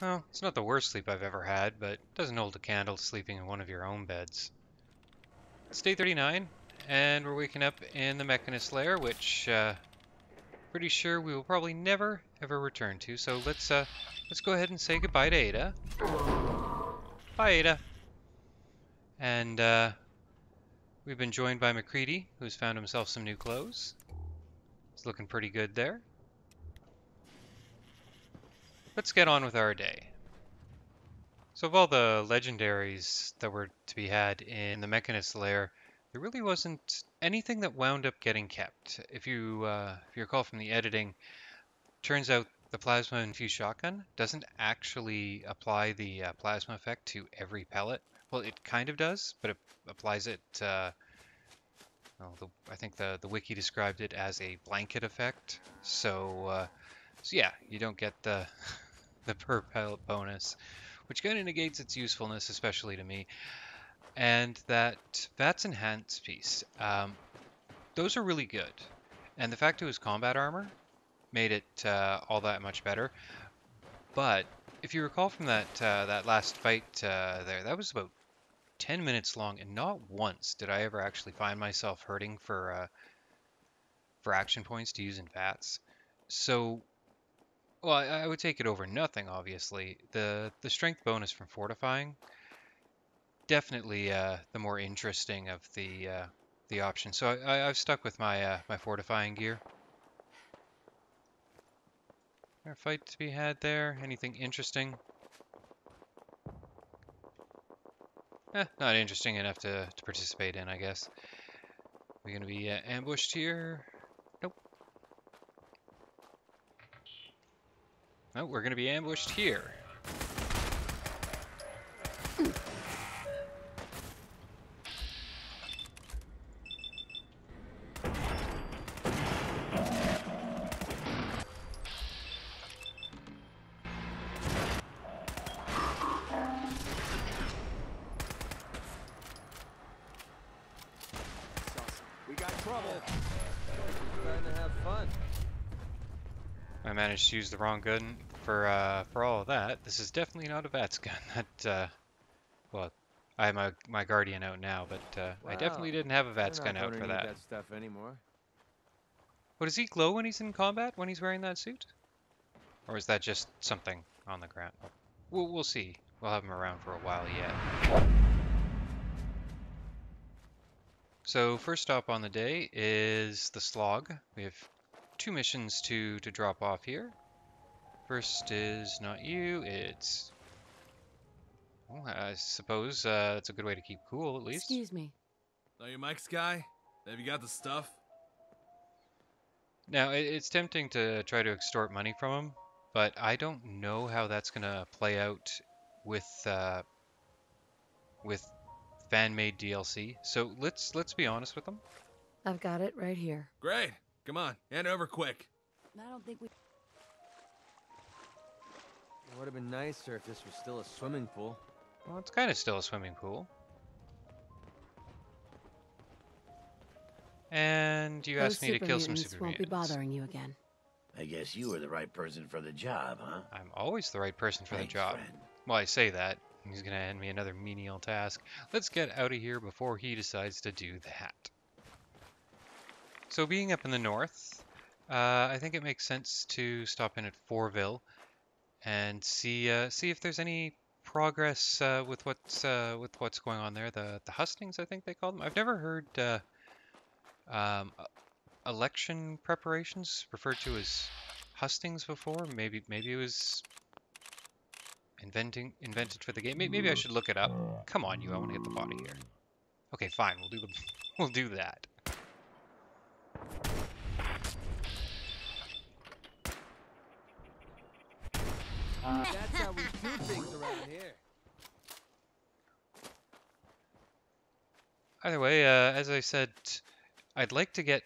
Well, it's not the worst sleep I've ever had, but it doesn't hold a candle to sleeping in one of your own beds. It's day 39, and we're waking up in the Mechanist lair, which pretty sure we will probably never ever return to. So let's go ahead and say goodbye to Ada. Bye, Ada. And we've been joined by McCready, who's found himself some new clothes. He's looking pretty good there. Let's get on with our day. So of all the legendaries that were to be had in the Mechanist lair, there really wasn't anything that wound up getting kept. If you recall from the editing, turns out the plasma infused shotgun doesn't actually apply the plasma effect to every pellet. Well, it kind of does, but it applies it. I think the wiki described it as a blanket effect. So yeah, you don't get the the per pellet bonus, which kind of negates its usefulness, especially to me. And that's enhanced piece. Those are really good, and the fact it was combat armor made it all that much better. But if you recall from that last fight there, that was about 10 minutes long, and not once did I ever actually find myself hurting for action points to use in VATS. So, well, I would take it over nothing, obviously. The strength bonus from fortifying, definitely the more interesting of the options. So I've stuck with my fortifying gear. There a fight to be had there? Anything interesting? Not interesting enough to participate in, I guess. We're gonna be ambushed here. Nope. No, we're gonna be ambushed here. We got trouble. Trying to have fun. I managed to use the wrong gun for all of that. This is definitely not a VATS gun. Well, I have my Guardian out now, but I Wow. definitely didn't have a They're VATS gun not out going to for need that. that stuff anymore. What does he glow when he's in combat? When he's wearing that suit? Or is that just something on the ground? We'll see. We'll have him around for a while yet. So first stop on the day is the slog. We have two missions to drop off here. First is not you, it's... Well, I suppose it's a good way to keep cool, at least. Excuse me. Are you Mike's guy? Have you got the stuff? Now, it's tempting to try to extort money from him, but I don't know how that's going to play out with with fan-made DLC. So let's be honest with him. I've got it right here. Great. Come on, hand it over quick. I don't think we... It would have been nicer if this was still a swimming pool. Well, it's kind of still a swimming pool. And you Those asked me to kill some super super won't be mutants. bothering you again. I guess you were the right person for the job, huh? I'm always the right person for the Thanks, job. friend. Well, I say that. He's going to hand me another menial task. Let's get out of here before he decides to do that. So being up in the north, I think it makes sense to stop in at Fortville and see if there's any progress with what's going on there. The hustings, I think they call them. I've never heard um, election preparations referred to as hustings before. Maybe it was invented for the game. Maybe I should look it up. Come on, you! I want to hit the body here. Okay, fine. We'll do that. That's how we do things around here. Either way, as I said, I'd like to get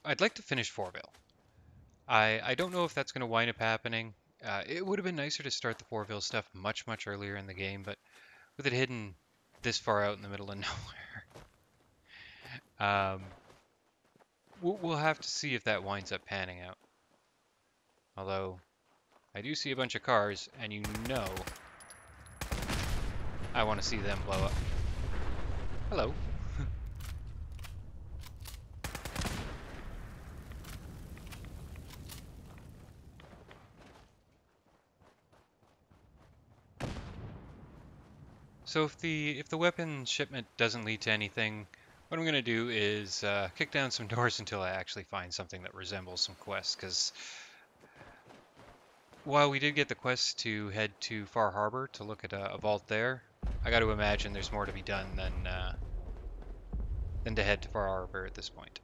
I'd like to finish Fortville. I don't know if that's going to wind up happening. It would have been nicer to start the Fortville stuff much earlier in the game, but with it hidden this far out in the middle of nowhere, we'll have to see if that winds up panning out. Although I do see a bunch of cars, and you know I want to see them blow up. Hello. So if the weapon shipment doesn't lead to anything, what I'm gonna do is kick down some doors until I actually find something that resembles some quests. Because while we did get the quest to head to Far Harbor to look at a vault there, I got to imagine there's more to be done than to head to Far Harbor at this point.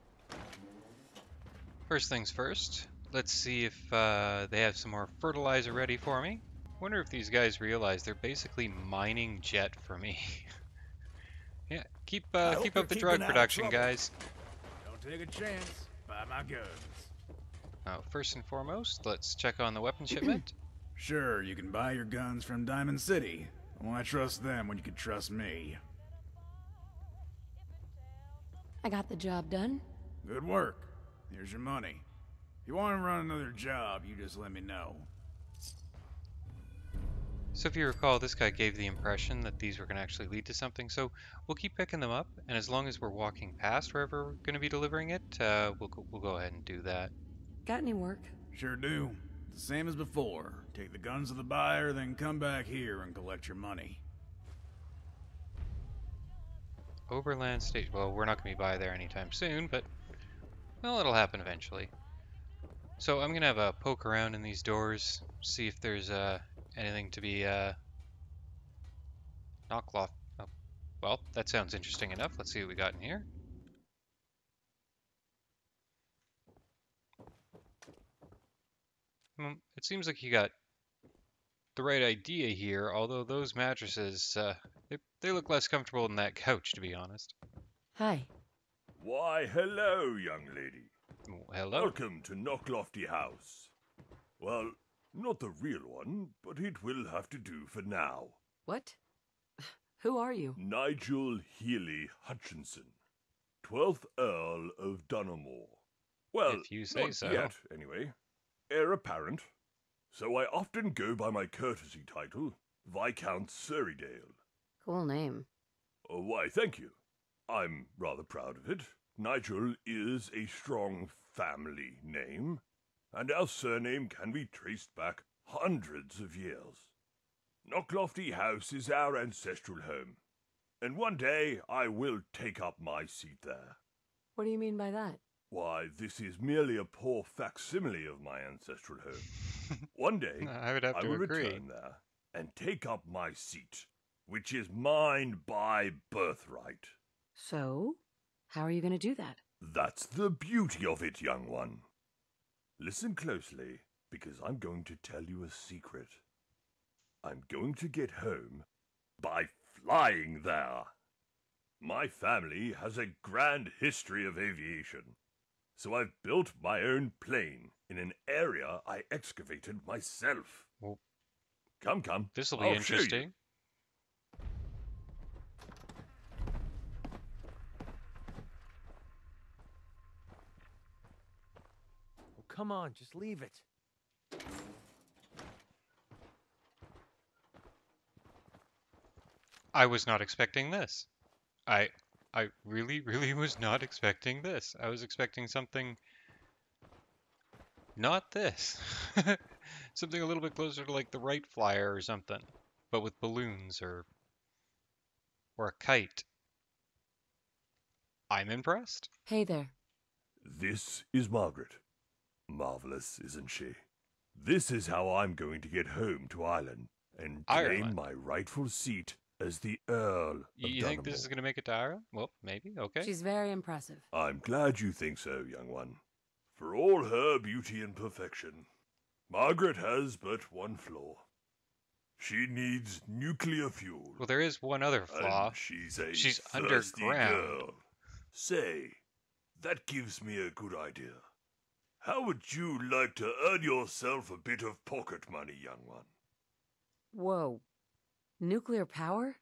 First things first, let's see if they have some more fertilizer ready for me. Wonder if these guys realize they're basically mining jet for me. Yeah, keep up the drug production, guys. Don't take a chance. Buy my guns. Now, first and foremost, let's check on the weapon shipment. Sure, you can buy your guns from Diamond City. Why trust them when you can trust me? I got the job done. Good work. Here's your money. If you want to run another job, you just let me know. So if you recall, this guy gave the impression that these were going to actually lead to something, so we'll keep picking them up, and as long as we're walking past wherever we're going to be delivering it, we'll go ahead and do that. Got any work? Sure do. The same as before. Take the guns to the buyer, then come back here and collect your money. Overland Station. Well, we're not going to be by there anytime soon, but, well, it'll happen eventually. So I'm going to have a poke around in these doors, see if there's anything to be knocked off. Oh, well, that sounds interesting enough. Let's see what we got in here. It seems like you got the right idea here, although those mattresses, they look less comfortable than that couch, to be honest. Hi. Why, hello, young lady. Hello? Welcome to Knocklofty House. Well, not the real one, but it will have to do for now. What? Who are you? Nigel Healy Hutchinson, 12th Earl of Dunamore. Well, If you say not so. yet, anyway. Heir apparent. So I often go by my courtesy title, Viscount Surreydale. Cool name. Oh, why, thank you. I'm rather proud of it. Nigel is a strong family name, and our surname can be traced back hundreds of years. Knocklofty House is our ancestral home, and one day I will take up my seat there. What do you mean by that? Why, this is merely a poor facsimile of my ancestral home. One day I would have I to will agree. return there and take up my seat, which is mine by birthright. So? How are you going to do that? That's the beauty of it, young one. Listen closely, because I'm going to tell you a secret. I'm going to get home by flying there. My family has a grand history of aviation, so I've built my own plane in an area I excavated myself. Well, Come. this will be I'll show you. interesting. Oh, come on, just leave it. I was not expecting this. I really, really was not expecting this. I was expecting something not this. Something a little bit closer to like the Wright Flyer or something, but with balloons or a kite. I'm impressed. Hey there. This is Margaret. Marvelous, isn't she? This is how I'm going to get home to Ireland and claim Ireland? my rightful seat as the Earl of You think this is Dunamore. going to make it to Ireland? Well, maybe. Okay. She's very impressive. I'm glad you think so, young one. For all her beauty and perfection, Margaret has but one flaw. She needs nuclear fuel. Well, there is one other flaw. And she's She's thirsty underground. girl. Say, that gives me a good idea. How would you like to earn yourself a bit of pocket money, young one? Whoa. Nuclear power?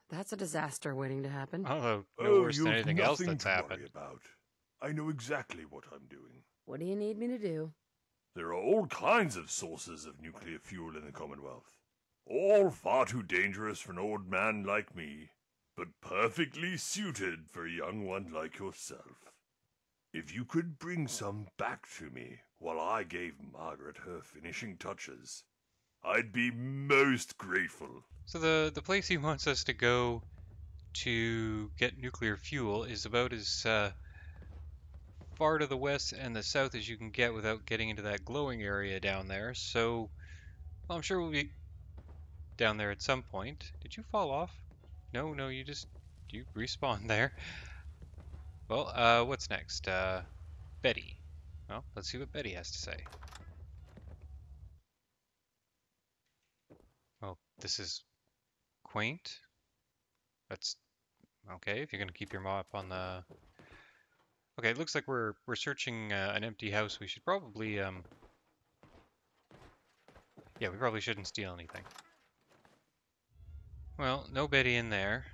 That's a disaster waiting to happen. Although, no worse than you've anything else nothing that's to happened. worry about. I know exactly what I'm doing. What do you need me to do? There are all kinds of sources of nuclear fuel in the Commonwealth. All far too dangerous for an old man like me, but perfectly suited for a young one like yourself. If you could bring some back to me while I gave Margaret her finishing touches, I'd be most grateful. So the place he wants us to go to get nuclear fuel is about as far to the west and the south as you can get without getting into that glowing area down there. So, well, I'm sure we'll be down there at some point. Did you fall off? No, no, you respawned there. Well, what's next? Betty. Well, let's see what Betty has to say. Oh, this is quaint. That's okay if you're gonna keep your mop on the. Okay, it looks like we're searching an empty house. We should probably yeah, we probably shouldn't steal anything. Well, no Betty in there.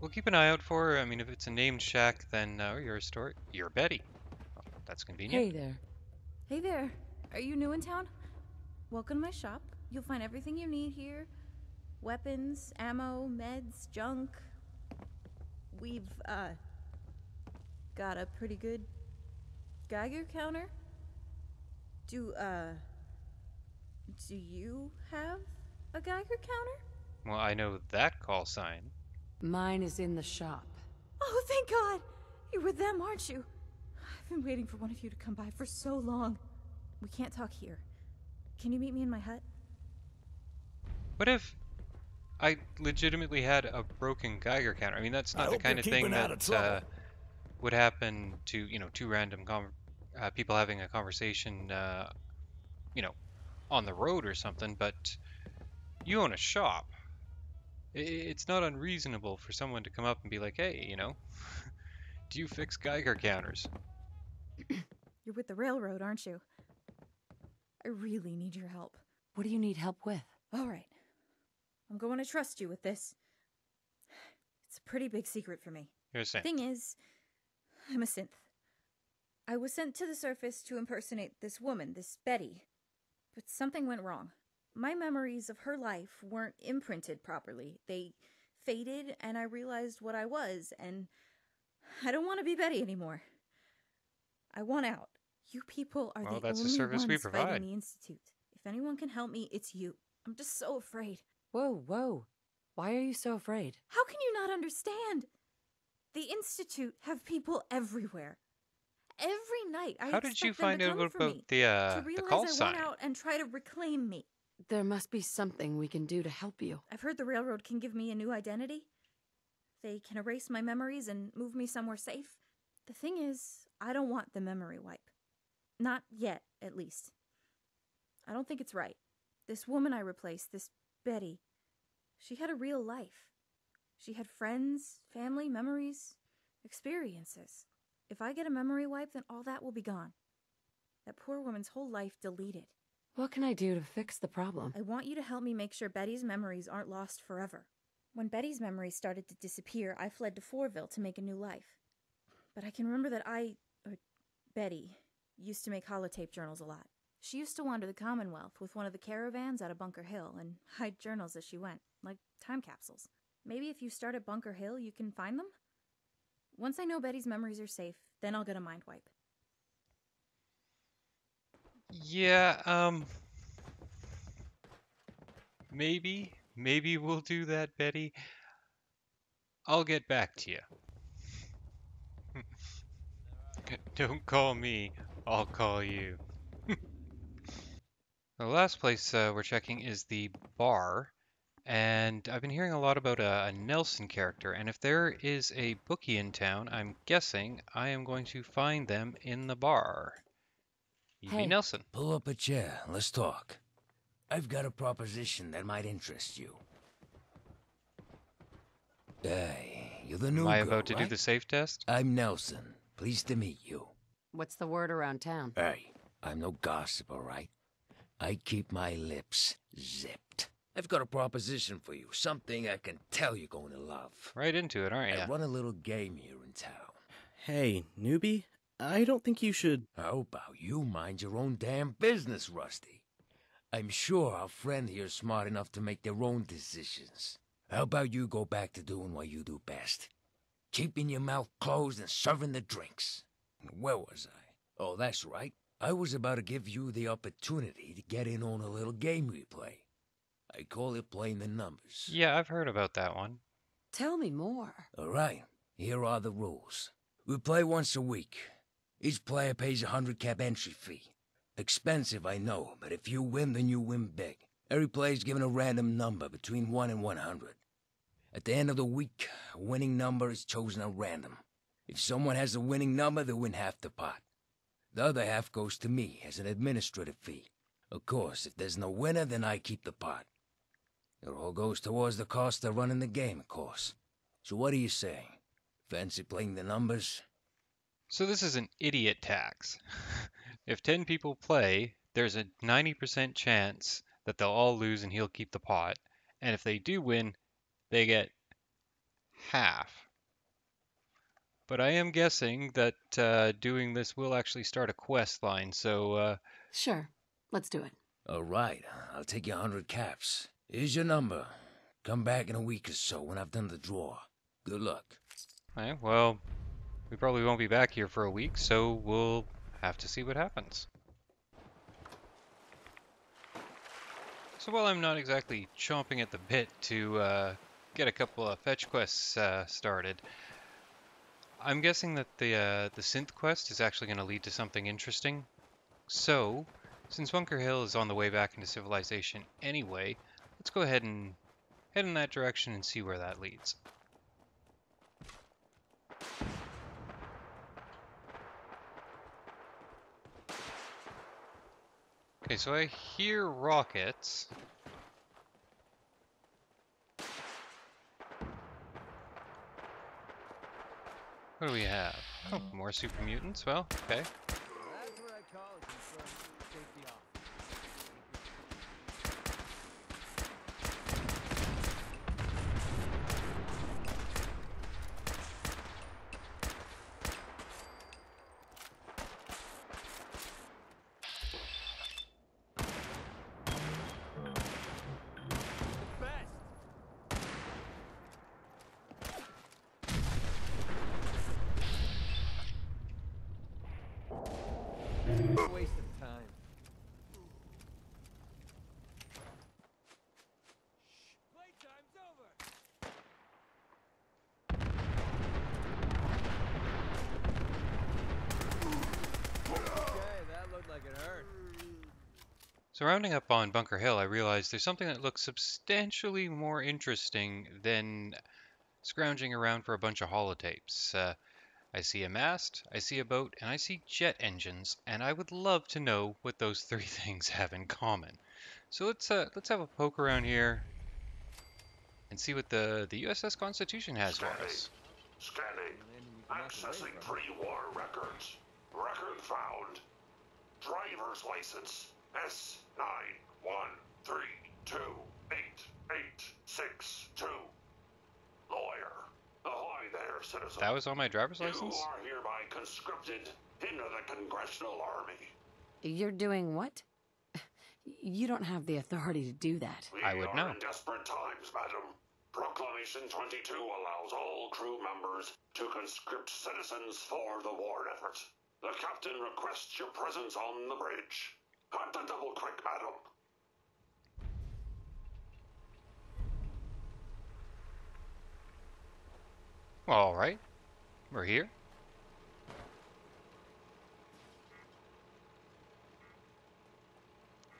We'll keep an eye out for her. I mean, if it's a named shack, then you're a story. You're Betty. Well, that's convenient. Hey there. Hey there. Are you new in town? Welcome to my shop. You'll find everything you need here. Weapons, ammo, meds, junk. We've, got a pretty good Geiger counter. Do you have a Geiger counter? Well, I know that call sign. Mine is in the shop. Oh, thank God! You're with them, aren't you? I've been waiting for one of you to come by for so long. We can't talk here. Can you meet me in my hut? What if I legitimately had a broken Geiger counter? I mean, that's not the kind of thing that would happen to, two random people having a conversation, on the road or something, but you own a shop. It's not unreasonable for someone to come up and be like, hey, do you fix Geiger counters? You're with the railroad, aren't you? I really need your help. What do you need help with? All right. I'm going to trust you with this. It's a pretty big secret for me. You're saying. Thing is, I'm a synth. I was sent to the surface to impersonate this woman, this Betty. But something went wrong. My memories of her life weren't imprinted properly. They faded, and I realized what I was, and I don't want to be Betty anymore. I want out. You people are the that's a only service we ones provide. fighting the Institute. If anyone can help me, it's you. I'm just so afraid. Whoa, whoa. Why are you so afraid? How can you not understand? The Institute have people everywhere. Every night I How did you expect them find to out come for about me, the to realize call I sign? want out and try to reclaim me. There must be something we can do to help you. I've heard the railroad can give me a new identity. They can erase my memories and move me somewhere safe. The thing is, I don't want the memory wipe. Not yet, at least. I don't think it's right. This woman I replaced, this Betty, she had a real life. She had friends, family, memories, experiences. If I get a memory wipe, then all that will be gone. That poor woman's whole life deleted. What can I do to fix the problem? I want you to help me make sure Betty's memories aren't lost forever. When Betty's memories started to disappear, I fled to Fortville to make a new life. But I can remember that Betty, used to make holotape journals a lot. She used to wander the Commonwealth with one of the caravans out of Bunker Hill and hide journals as she went, like time capsules. Maybe if you start at Bunker Hill, you can find them? Once I know Betty's memories are safe, then I'll get a mind wipe. Yeah, maybe we'll do that, Betty. I'll get back to you. Don't call me, I'll call you. The last place we're checking is the bar, and I've been hearing a lot about a Nelson character, and if there is a bookie in town, I'm guessing I am going to find them in the bar. E.V. Hey. Nelson. Pull up a chair, let's talk. I've got a proposition that might interest you. Hey, you're the new Am I girl, about to do right? the safe test? I'm Nelson. Pleased to meet you. What's the word around town? Hey, I'm no gossip, all right? I keep my lips zipped. I've got a proposition for you, something I can tell you're going to love. Right into it, aren't I you? run a little game here in town. Hey, newbie? I don't think you should... How about you mind your own damn business, Rusty? I'm sure our friend here's smart enough to make their own decisions. How about you go back to doing what you do best? Keeping your mouth closed and serving the drinks. Where was I? Oh, that's right. I was about to give you the opportunity to get in on a little game we play. I call it playing the numbers. Yeah, I've heard about that one. Tell me more. All right, here are the rules. We play once a week. Each player pays a 100 cap entry fee. Expensive, I know, but if you win, then you win big. Every player is given a random number between 1 and 100. At the end of the week, a winning number is chosen at random. If someone has a winning number, they win half the pot. The other half goes to me as an administrative fee. Of course, if there's no winner, then I keep the pot. It all goes towards the cost of running the game, of course. So what do you say? Fancy playing the numbers? So this is an idiot tax. If 10 people play, there's a 90% chance that they'll all lose and he'll keep the pot. And if they do win, they get half. But I am guessing that doing this will actually start a quest line, so Sure, let's do it. All right, I'll take your 100 caps. Here's your number. Come back in a week or so when I've done the draw. Good luck. okay, well, we probably won't be back here for a week, so we'll have to see what happens. So while I'm not exactly chomping at the bit to get a couple of fetch quests started, I'm guessing that the synth quest is actually going to lead to something interesting. So, since Bunker Hill is on the way back into civilization anyway, let's go ahead and head in that direction and see where that leads. Okay, so I hear rockets. What do we have? Oh, more super mutants? Well, okay. That's what I call a confirmed safety off. Waste of time. Playtime's over. Okay, that looked like it hurt. So rounding up on Bunker Hill, I realized there's something that looks substantially more interesting than scrounging around for a bunch of holotapes. I see a mast, I see a boat, and I see jet engines, and I would love to know what those three things have in common. So let's have a poke around here and see what the U.S.S. Constitution has for us. Scanning. Accessing pre-war records. Record found. Driver's license S91328862. Lawyer. Ahoy there, citizen. That was on my driver's license? You are hereby conscripted into the Congressional Army. You're doing what? You don't have the authority to do that. I would know. We are in desperate times, madam. Proclamation 22 allows all crew members to conscript citizens for the war effort. The captain requests your presence on the bridge. At the double quick, madam. All right, we're here.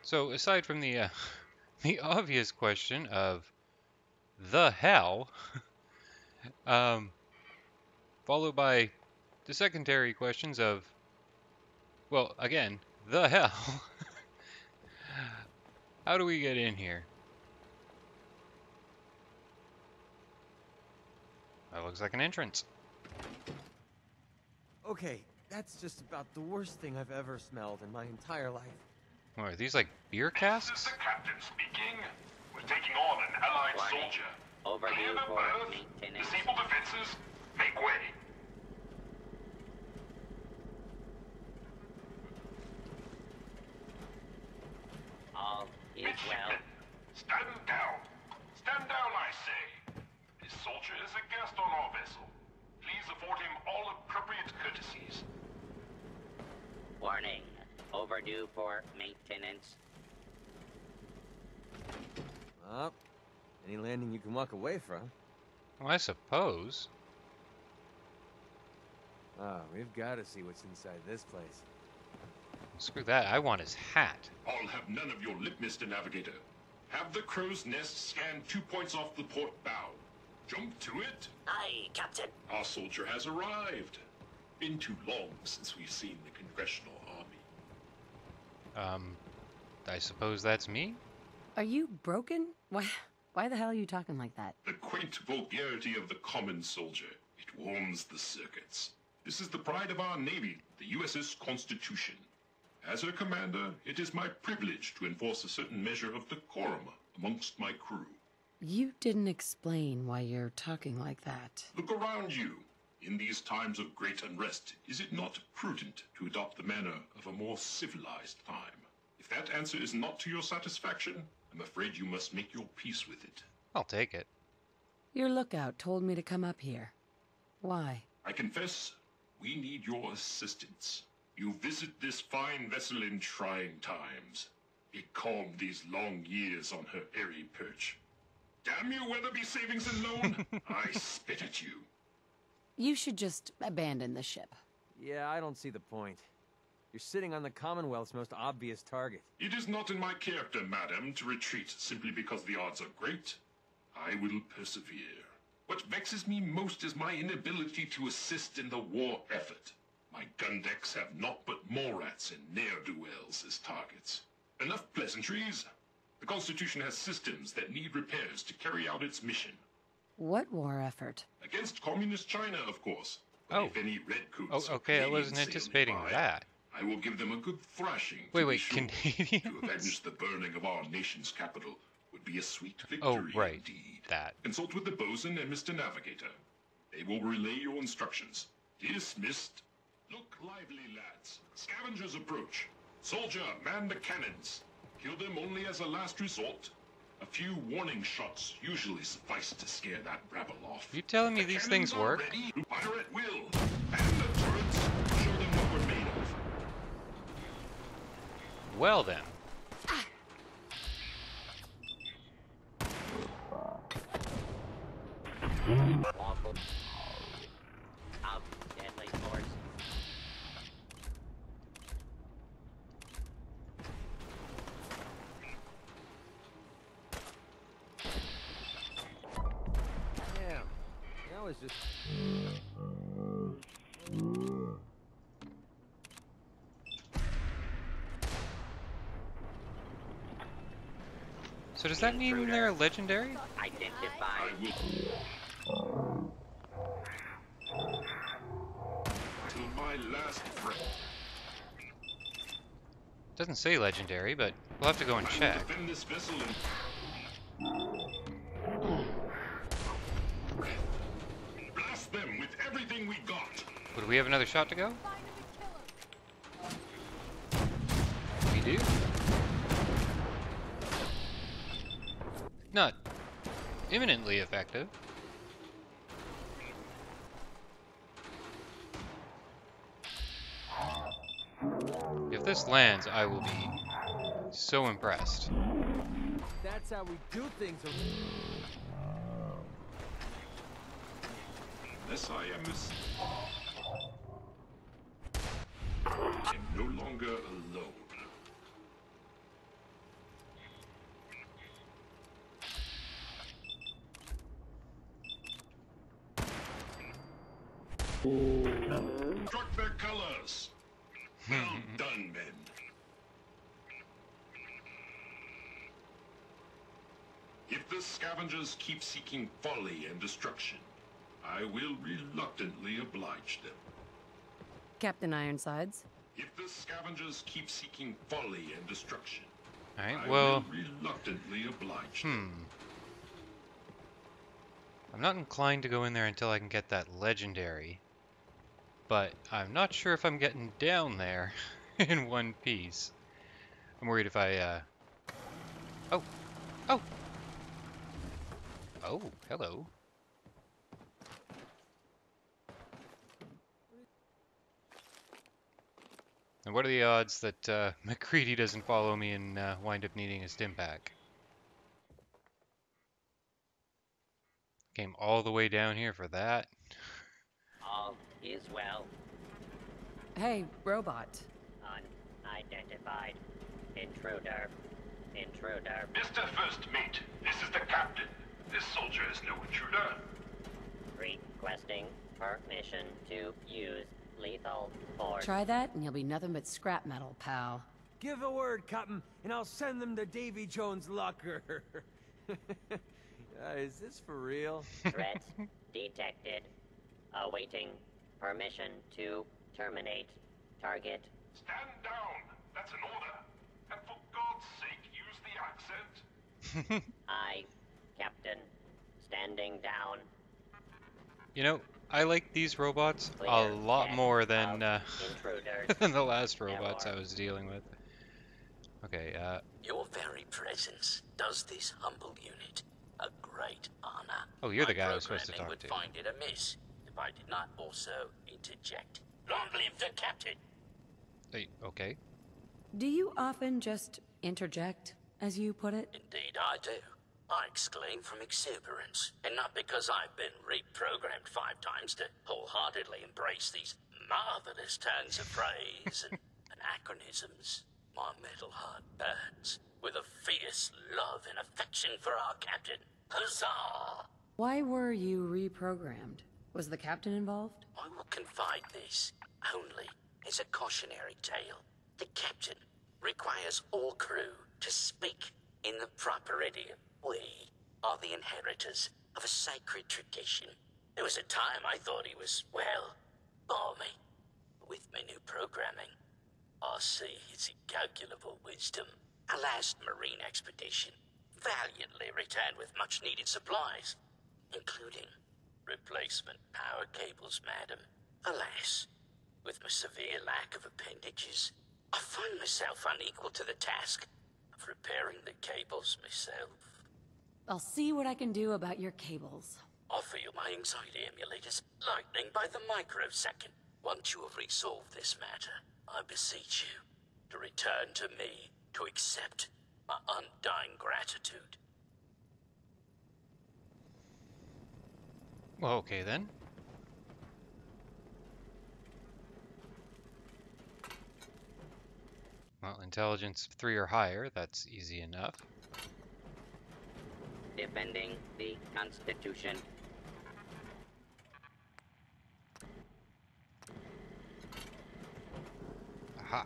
So aside from the the obvious question of the hell, followed by the secondary questions of, well, again, the hell. How do we get in here? That looks like an entrance. Okay, that's just about the worst thing I've ever smelled in my entire life. What, are these like beer casks? This is the captain speaking. We're taking on an allied soldier. Overview Clear the for berth. maintenance. Disable defenses. Make way. is, well... Stand down. Stand down, I say. This soldier is a guest on our vessel. Please afford him all appropriate courtesies. Warning. Overdue for maintenance. Well, any landing you can walk away from. Well, I suppose. Ah, we've got to see what's inside this place. Screw that. I want his hat. I'll have none of your lip, Mr. Navigator. Have the crow's nest scan 2 points off the port bow. Jump to it. Aye, Captain. Our soldier has arrived. Been too long since we've seen the Congressional Army. I suppose that's me? Are you broken? Why the hell are you talking like that? The quaint vulgarity of the common soldier. It warms the circuits. This is the pride of our Navy, the U.S.S. Constitution. As her commander, it is my privilege to enforce a certain measure of decorum amongst my crew. You didn't explain why you're talking like that. Look around you. In these times of great unrest, is it not prudent to adopt the manner of a more civilized time? If that answer is not to your satisfaction, I'm afraid you must make your peace with it. I'll take it. Your lookout told me to come up here. Why? I confess, we need your assistance. You visit this fine vessel in trying times. It calmed these long years on her airy perch. Damn you, Weatherby Savings and Loan! I spit at you. You should just abandon the ship. Yeah, I don't see the point. You're sitting on the Commonwealth's most obvious target. It is not in my character, madam, to retreat simply because the odds are great. I will persevere. What vexes me most is my inability to assist in the war effort. My gun decks have naught but Morats and ne'er-do-wells as targets. Enough pleasantries. The Constitution has systems that need repairs to carry out its mission. What war effort? Against communist China, of course. But Oh. if any redcoats Oh, or okay, I Canadians wasn't sail anticipating nearby, that. I will give them a good thrashing. Wait, to be wait, sure. To Canadians? avenge the burning of our nation's capital would be a sweet victory Oh, right. indeed. That. Consult with the bosun and Mr. Navigator. They will relay your instructions. Dismissed. Look lively, lads. Scavengers approach. Soldier, man the cannons. Kill them only as a last resort. A few warning shots usually suffice to scare that rabble off. You telling me The these cannons things are work? ready. Fire at will. And the turrets. Show them what we're made of. Well then. Awful. Of deadly force. Damn. That was just... So does that mean they're legendary? Identify. I will. Till my last breath. Doesn't say legendary, but we'll have to go and I will check. defend this vessel and blast them with everything we got. Would we have another shot to go? We do. Not imminently effective. If this lands, I will be so impressed. That's how we do things. Unless I am no longer alone. Struck their colors. Well done, men. If the scavengers keep seeking folly and destruction, I will reluctantly oblige them. Captain Ironsides. If the scavengers keep seeking folly and destruction, Alright, I well, will reluctantly oblige them. I'm not inclined to go in there until I can get that legendary. But I'm not sure if I'm getting down there in one piece. I'm worried if I Oh! Oh! Oh, hello. And what are the odds that McCready doesn't follow me and wind up needing his stim pack? Came all the way down here for that. All is well. Hey, robot. Unidentified. Intruder. Intruder. Mr. First Mate, this is the captain. This soldier is no intruder. Requesting permission to use lethal force. Try that, and you'll be nothing but scrap metal, pal. Give a word, Captain, and I'll send them to Davy Jones' locker. Is this for real? Threat detected. Awaiting permission to terminate target. Stand down. That's an order. And for God's sake, use the accent. I, Captain, standing down. You know, I like these robots a Clear lot deck more than intruders. than the last robots I Error. was dealing with. Okay, Your very presence does this humble unit a great honor. oh, you're the My guy I was supposed to programming talk would to. find it amiss if I did not also interject. Long live the captain! Hey, okay. Do you often just interject, as you put it? Indeed I do. I exclaim from exuberance, and not because I've been reprogrammed 5 times to wholeheartedly embrace these marvelous turns of phrase and anachronisms. My metal heart burns with a fierce love and affection for our captain. Huzzah! Why were you reprogrammed? Was the captain involved? I will confide this only as a cautionary tale. The captain requires all crew to speak in the proper idiom. We are the inheritors of a sacred tradition. There was a time I thought he was, well, balmy. With my new programming, I see his incalculable wisdom. Our last marine expedition valiantly returned with much-needed supplies, including replacement power cables, madam. Alas, with my severe lack of appendages, I find myself unequal to the task of repairing the cables myself. I'll see what I can do about your cables. I feel my anxiety emulators lightning by the microsecond. Once you have resolved this matter, I beseech you to return to me to accept my undying gratitude. Well, okay then. Well, intelligence 3 or higher, that's easy enough. Defending the Constitution. Aha.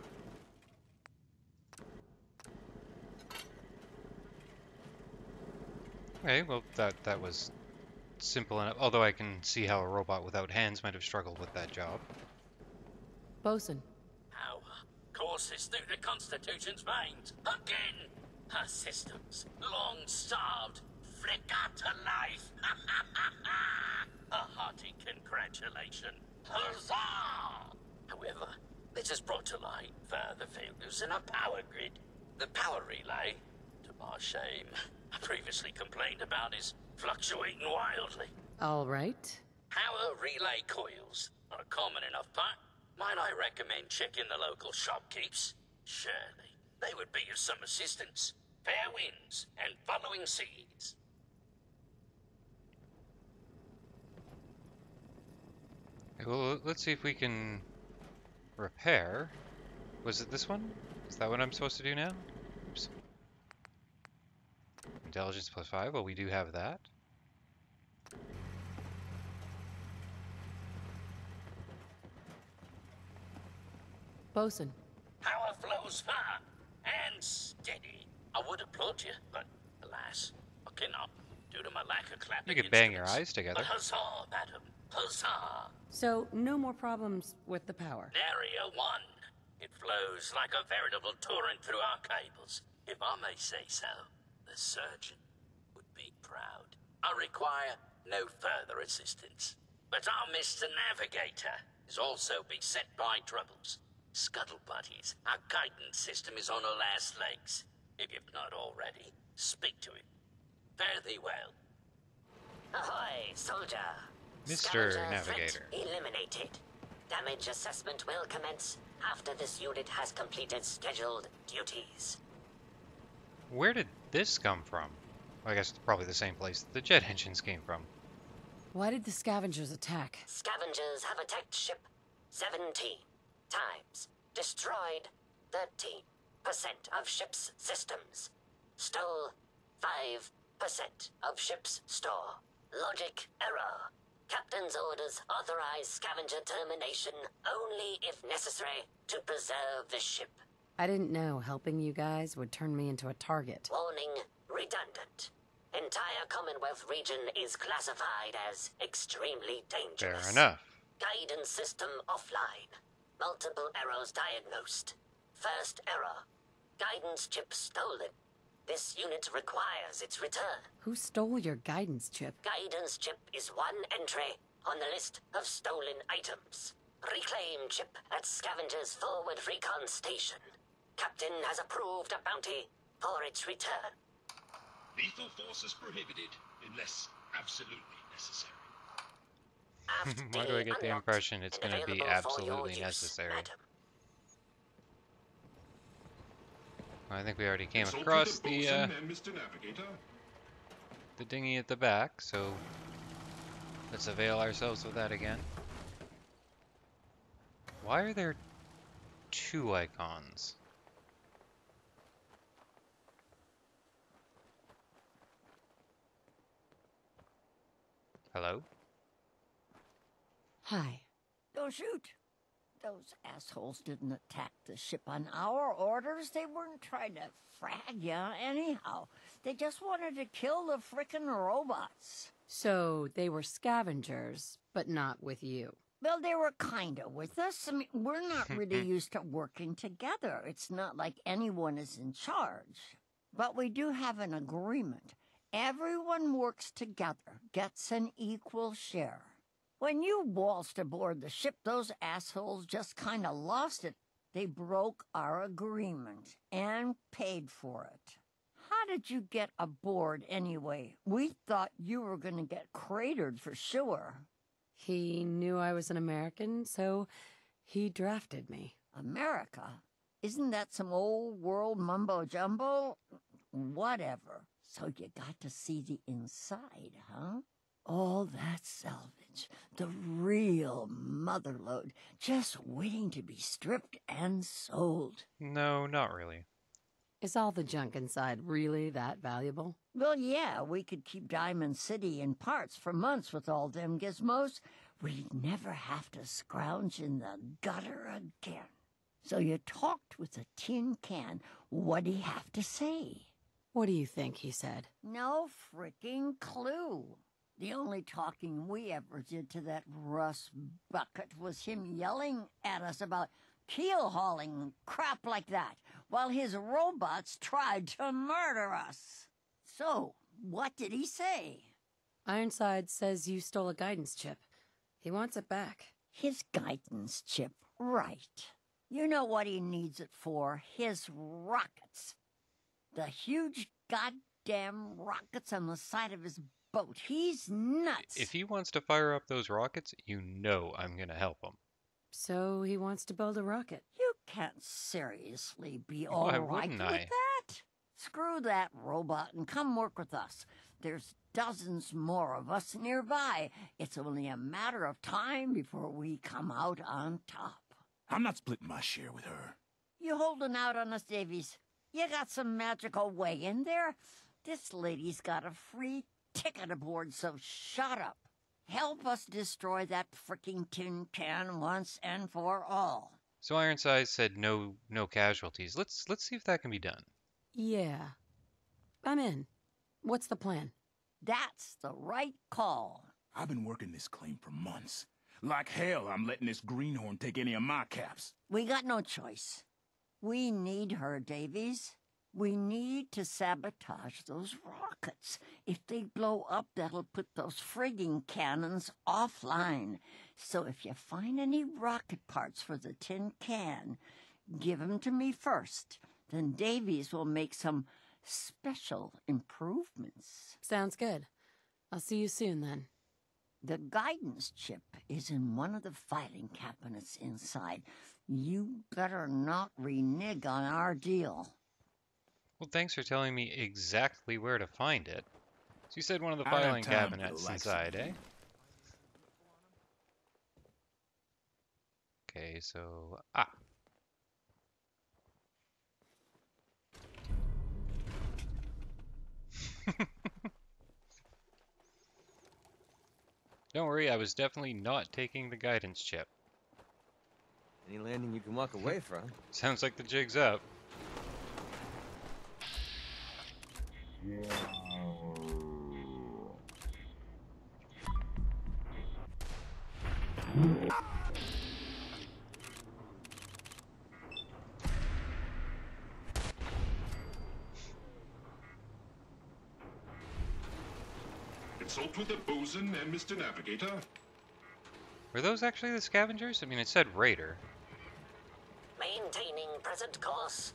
Okay, well, that was simple enough. Although I can see how a robot without hands might have struggled with that job. Bosun. Our courses through the Constitution's veins. Again! Her systems, long starved, flicker to life. A hearty congratulation. Huzzah! However, this has brought to light further failures in our power grid. The power relay, to my shame, I previously complained about is fluctuating wildly. All right. Power relay coils are a common enough part. Might I recommend checking the local shopkeepers? Surely they would be of some assistance. Fair winds and following seas. Okay, well, let's see if we can repair. Was it this one? Is that what I'm supposed to do now? Oops. Intelligence +5. Well, we do have that. Bosun. Power flows far and steady. I would applaud you, but alas, I cannot due to my lack of clapping. You could bang your instruments. eyes together. But huzzah, madam, huzzah! So, no more problems with the power. Area 1. It flows like a veritable torrent through our cables. If I may say so, the surgeon would be proud. I require no further assistance. But our Mr. Navigator is also beset by troubles. Scuttle buddies, our guidance system is on her last legs. If you've not already, speak to him. Fare thee well. Ahoy, soldier! Mr. Scavenger Navigator. threat eliminated. Damage assessment will commence after this unit has completed scheduled duties. Where did this come from? Well, I guess it's probably the same place the jet engines came from. Why did the scavengers attack? Scavengers have attacked ship 17 times, destroyed 13% of ship's systems, stole 5% of ship's store. Logic error. Captain's orders authorize scavenger termination only if necessary to preserve the ship. I didn't know helping you guys would turn me into a target. Warning, redundant. Entire Commonwealth region is classified as extremely dangerous. Fair enough. Guidance system offline. Multiple errors diagnosed. First error. Guidance chip stolen. This unit requires its return. Who stole your guidance chip? Guidance chip is one entry on the list of stolen items. Reclaim chip at Scavenger's Forward Recon Station. Captain has approved a bounty for its return. Lethal force is prohibited unless absolutely necessary. Why do I get the impression it's going to be absolutely necessary? I think we already came across the dinghy at the back, so let's avail ourselves of that again. Why are there two icons? Hello? Hi. Don't shoot. Those assholes didn't attack the ship on our orders. They weren't trying to frag ya anyhow. They just wanted to kill the frickin' robots. So they were scavengers, but not with you. Well, they were kinda with us. I mean, we're not really used to working together. It's not like anyone is in charge. But we do have an agreement. Everyone works together, gets an equal share. When you waltzed aboard the ship, those assholes just kinda lost it. They broke our agreement and paid for it. How did you get aboard anyway? We thought you were gonna get cratered for sure. He knew I was an American, so he drafted me. America? Isn't that some old world mumbo-jumbo? Whatever. So you got to see the inside, huh? All that salvage, the real motherlode, just waiting to be stripped and sold. No, not really. Is all the junk inside really that valuable? Well, yeah, we could keep Diamond City in parts for months with all them gizmos. We'd never have to scrounge in the gutter again. So you talked with a tin can. What'd he have to say? What do you think he said? No fricking clue. The only talking we ever did to that rust bucket was him yelling at us about keel hauling and crap like that, while his robots tried to murder us. So, what did he say? Ironside says you stole a guidance chip. He wants it back. His guidance chip, right. You know what he needs it for? His rockets. The huge goddamn rockets on the side of his boat. He's nuts. If he wants to fire up those rockets, you know I'm going to help him. So he wants to build a rocket. You can't seriously be all Why right wouldn't with I? that. Screw that robot and come work with us. There's dozens more of us nearby. It's only a matter of time before we come out on top. I'm not splitting my share with her. You holding out on us, Davies? You got some magical way in there? This lady's got a free ticket aboard, so shut up. Help us destroy that fricking tin can once and for all. So Ironside said no casualties. Let's see if that can be done. Yeah. I'm in. What's the plan? That's the right call. I've been working this claim for months. Like hell, I'm letting this greenhorn take any of my caps. We got no choice. We need her, Davies. We need to sabotage those rockets. If they blow up, that'll put those frigging cannons offline. So if you find any rocket parts for the tin can, give 'em to me first. then Davies will make some special improvements. Sounds good. I'll see you soon then. The guidance chip is in one of the filing cabinets inside. You better not renege on our deal. Well, thanks for telling me exactly where to find it. So you said one of the I don't have filing time for the cabinets likes of inside, you. eh? Okay, so... Ah! Don't worry, I was definitely not taking the guidance chip. Any landing you can walk away from. Sounds like the jig's up. Consult with the bosun and Mr. Navigator. Were those actually the scavengers? I mean, it said raider. Maintaining present course.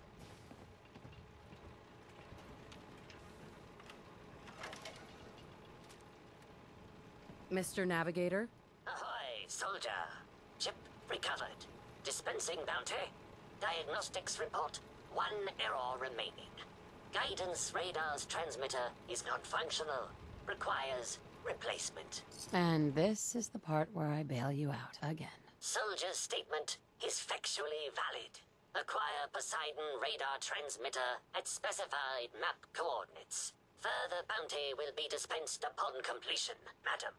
Mr. Navigator? Ahoy, soldier. Chip recovered. Dispensing bounty. Diagnostics report. 1 error remaining. Guidance radar's transmitter is not functional. Requires replacement. And this is the part where I bail you out again. Soldier's statement is factually valid. Acquire Poseidon radar transmitter at specified map coordinates. Further bounty will be dispensed upon completion, madam.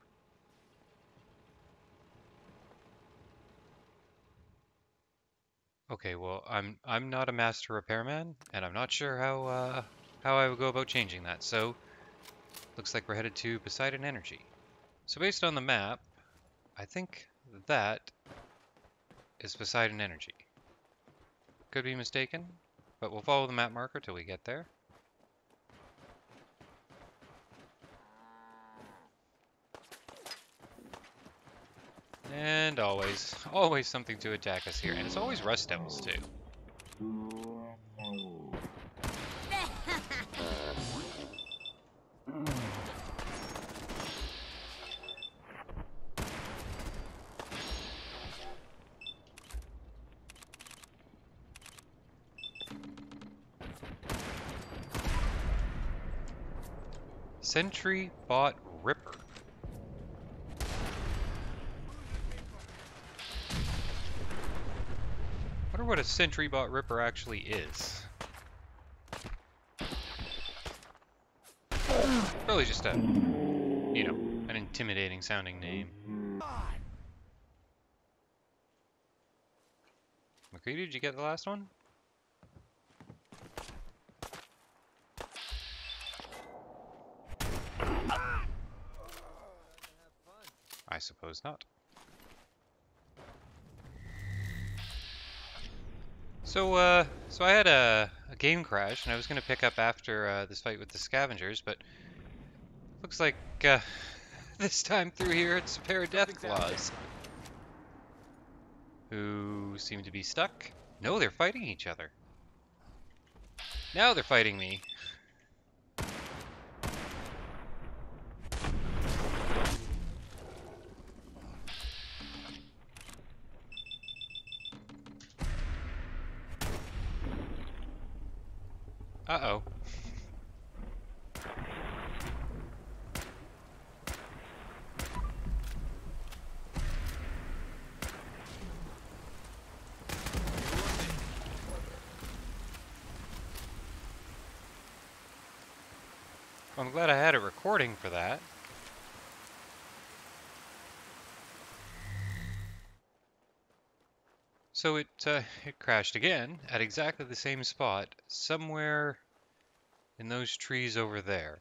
Okay, well, I'm not a master repairman, and I'm not sure how I would go about changing that. So, looks like we're headed to Poseidon Energy. So based on the map, I think that is Poseidon Energy. Could be mistaken, but we'll follow the map marker till we get there. And always something to attack us here, and it's always rust devils too. Sentry bot Ripper. Wonder what a sentry bot Ripper actually is. Probably just a, you know, an intimidating sounding name. McCready, did you get the last one? I suppose not. So I had a game crash, and I was going to pick up after this fight with the scavengers, but looks like this time through here it's a pair of death claws who seem to be stuck. No, they're fighting each other. Now they're fighting me. Uh-oh. Well, I'm glad I had a recording for that. So it crashed again at exactly the same spot, somewhere in those trees over there.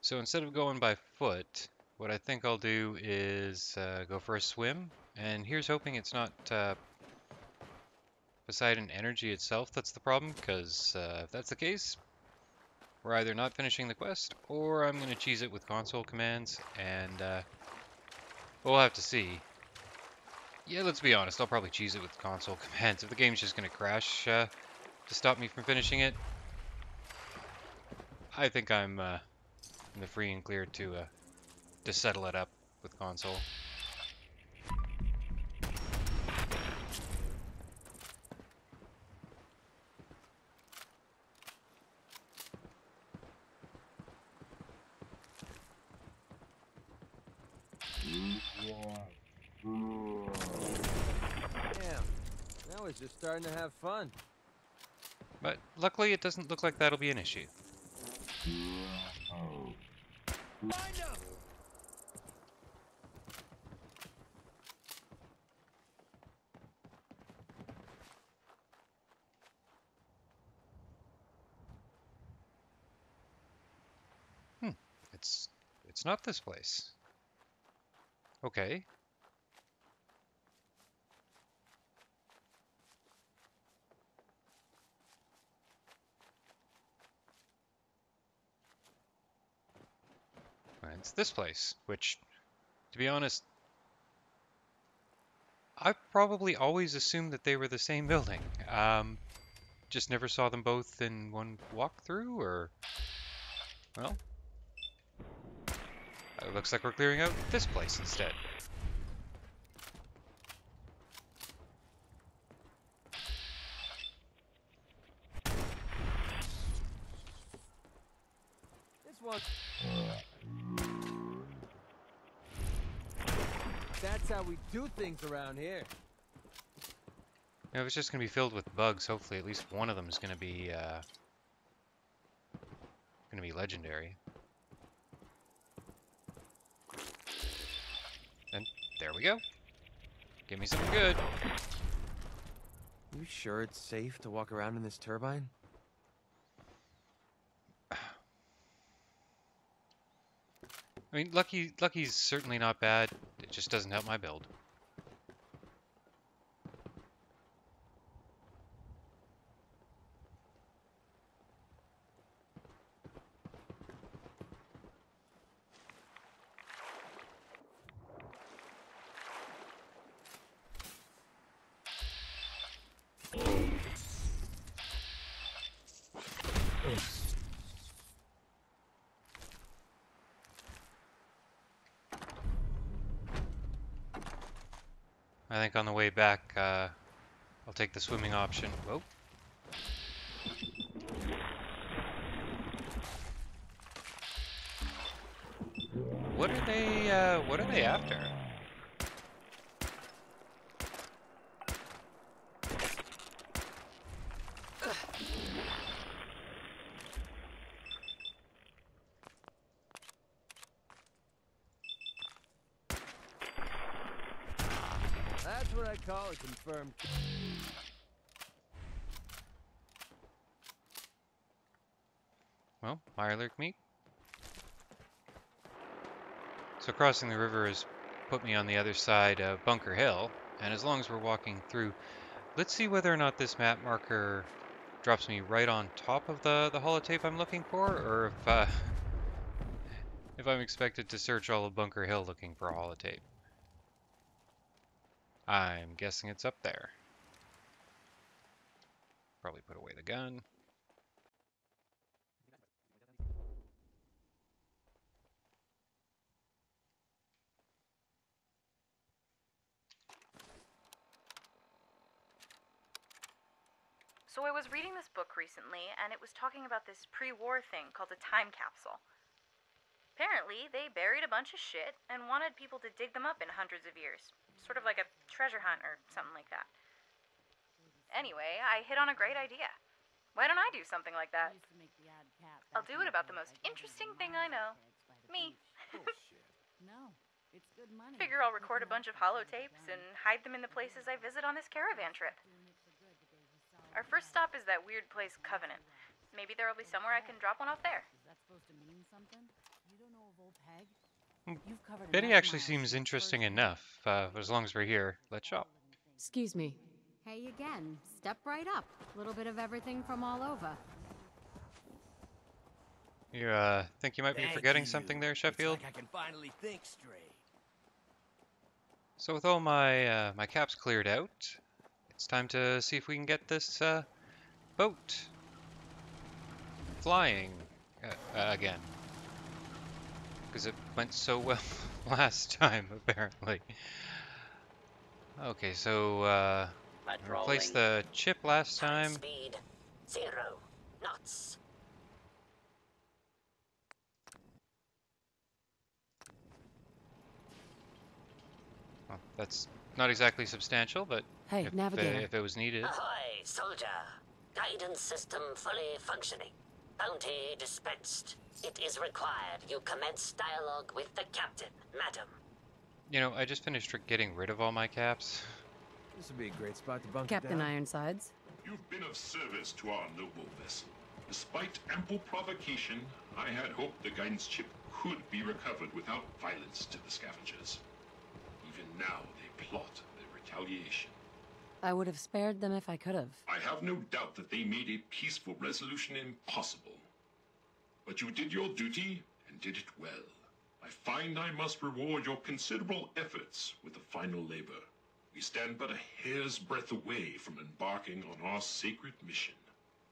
So instead of going by foot, what I think I'll do is go for a swim. And here's hoping it's not Poseidon Energy itself that's the problem, because if that's the case, we're either not finishing the quest, or I'm going to cheese it with console commands, and we'll have to see. Yeah, let's be honest, I'll probably cheese it with console commands. If the game's just going to crash, to stop me from finishing it, I think I'm in the free and clear to settle it up with console. Damn, now we're just starting to have fun. But luckily, it doesn't look like that'll be an issue. It's not this place. Okay. It's this place, which, to be honest, I probably always assumed that they were the same building. Just never saw them both in one walkthrough, or... Well, it looks like we're clearing out this place instead. This one. That's how we do things around here. If it's just going to be filled with bugs, hopefully at least one of them is going to be legendary. And there we go. Give me something good. You sure it's safe to walk around in this turbine? I mean, Lucky's certainly not bad. It just doesn't help my build. I think on the way back, I'll take the swimming option. Whoa. What are they after? That's what I call a confirmed. Well, Mirelurk meat. So crossing the river has put me on the other side of Bunker Hill, and as long as we're walking through, let's see whether or not this map marker drops me right on top of the holotape I'm looking for, or if I'm expected to search all of Bunker Hill looking for a holotape. I'm guessing it's up there. Probably put away the gun. So I was reading this book recently, and it was talking about this pre-war thing called a time capsule. Apparently, they buried a bunch of shit and wanted people to dig them up in hundreds of years. Sort of like a treasure hunt or something like that. Anyway, I hit on a great idea. Why don't I do something like that? I'll do it about the most interesting thing I know. Me. No, it's good money. Figure I'll record a bunch of holotapes and hide them in the places I visit on this caravan trip. Our first stop is that weird place, Covenant. Maybe there'll be somewhere I can drop one off there. Is that supposed to mean something? You don't know of old Peg? Betty actually seems interesting enough. As long as we're here, let's shop. Excuse me. Hey again. Step right up. Little bit of everything from all over. You think you might be forgetting something there, Sheffield? It's like I can finally think straight. So with all my my caps cleared out, it's time to see if we can get this boat flying again. Because it went so well last time, apparently. Okay, so, replaced the chip last time. Speed 0 knots. Well, that's not exactly substantial, but Hey, navigator. if it was needed. Ahoy, soldier. Guidance system fully functioning. Bounty dispensed. It is required you commence dialogue with the captain, madam. You know, I just finished getting rid of all my caps. This would be a great spot to bunk Captain down. Ironsides. You've been of service to our noble vessel. Despite ample provocation, I had hoped the guidance chip could be recovered without violence to the scavengers. Even now, they plot their retaliation. I would have spared them if I could have. I have no doubt that they made a peaceful resolution impossible. But you did your duty, and did it well. I find I must reward your considerable efforts with the final labor. We stand but a hair's breadth away from embarking on our sacred mission.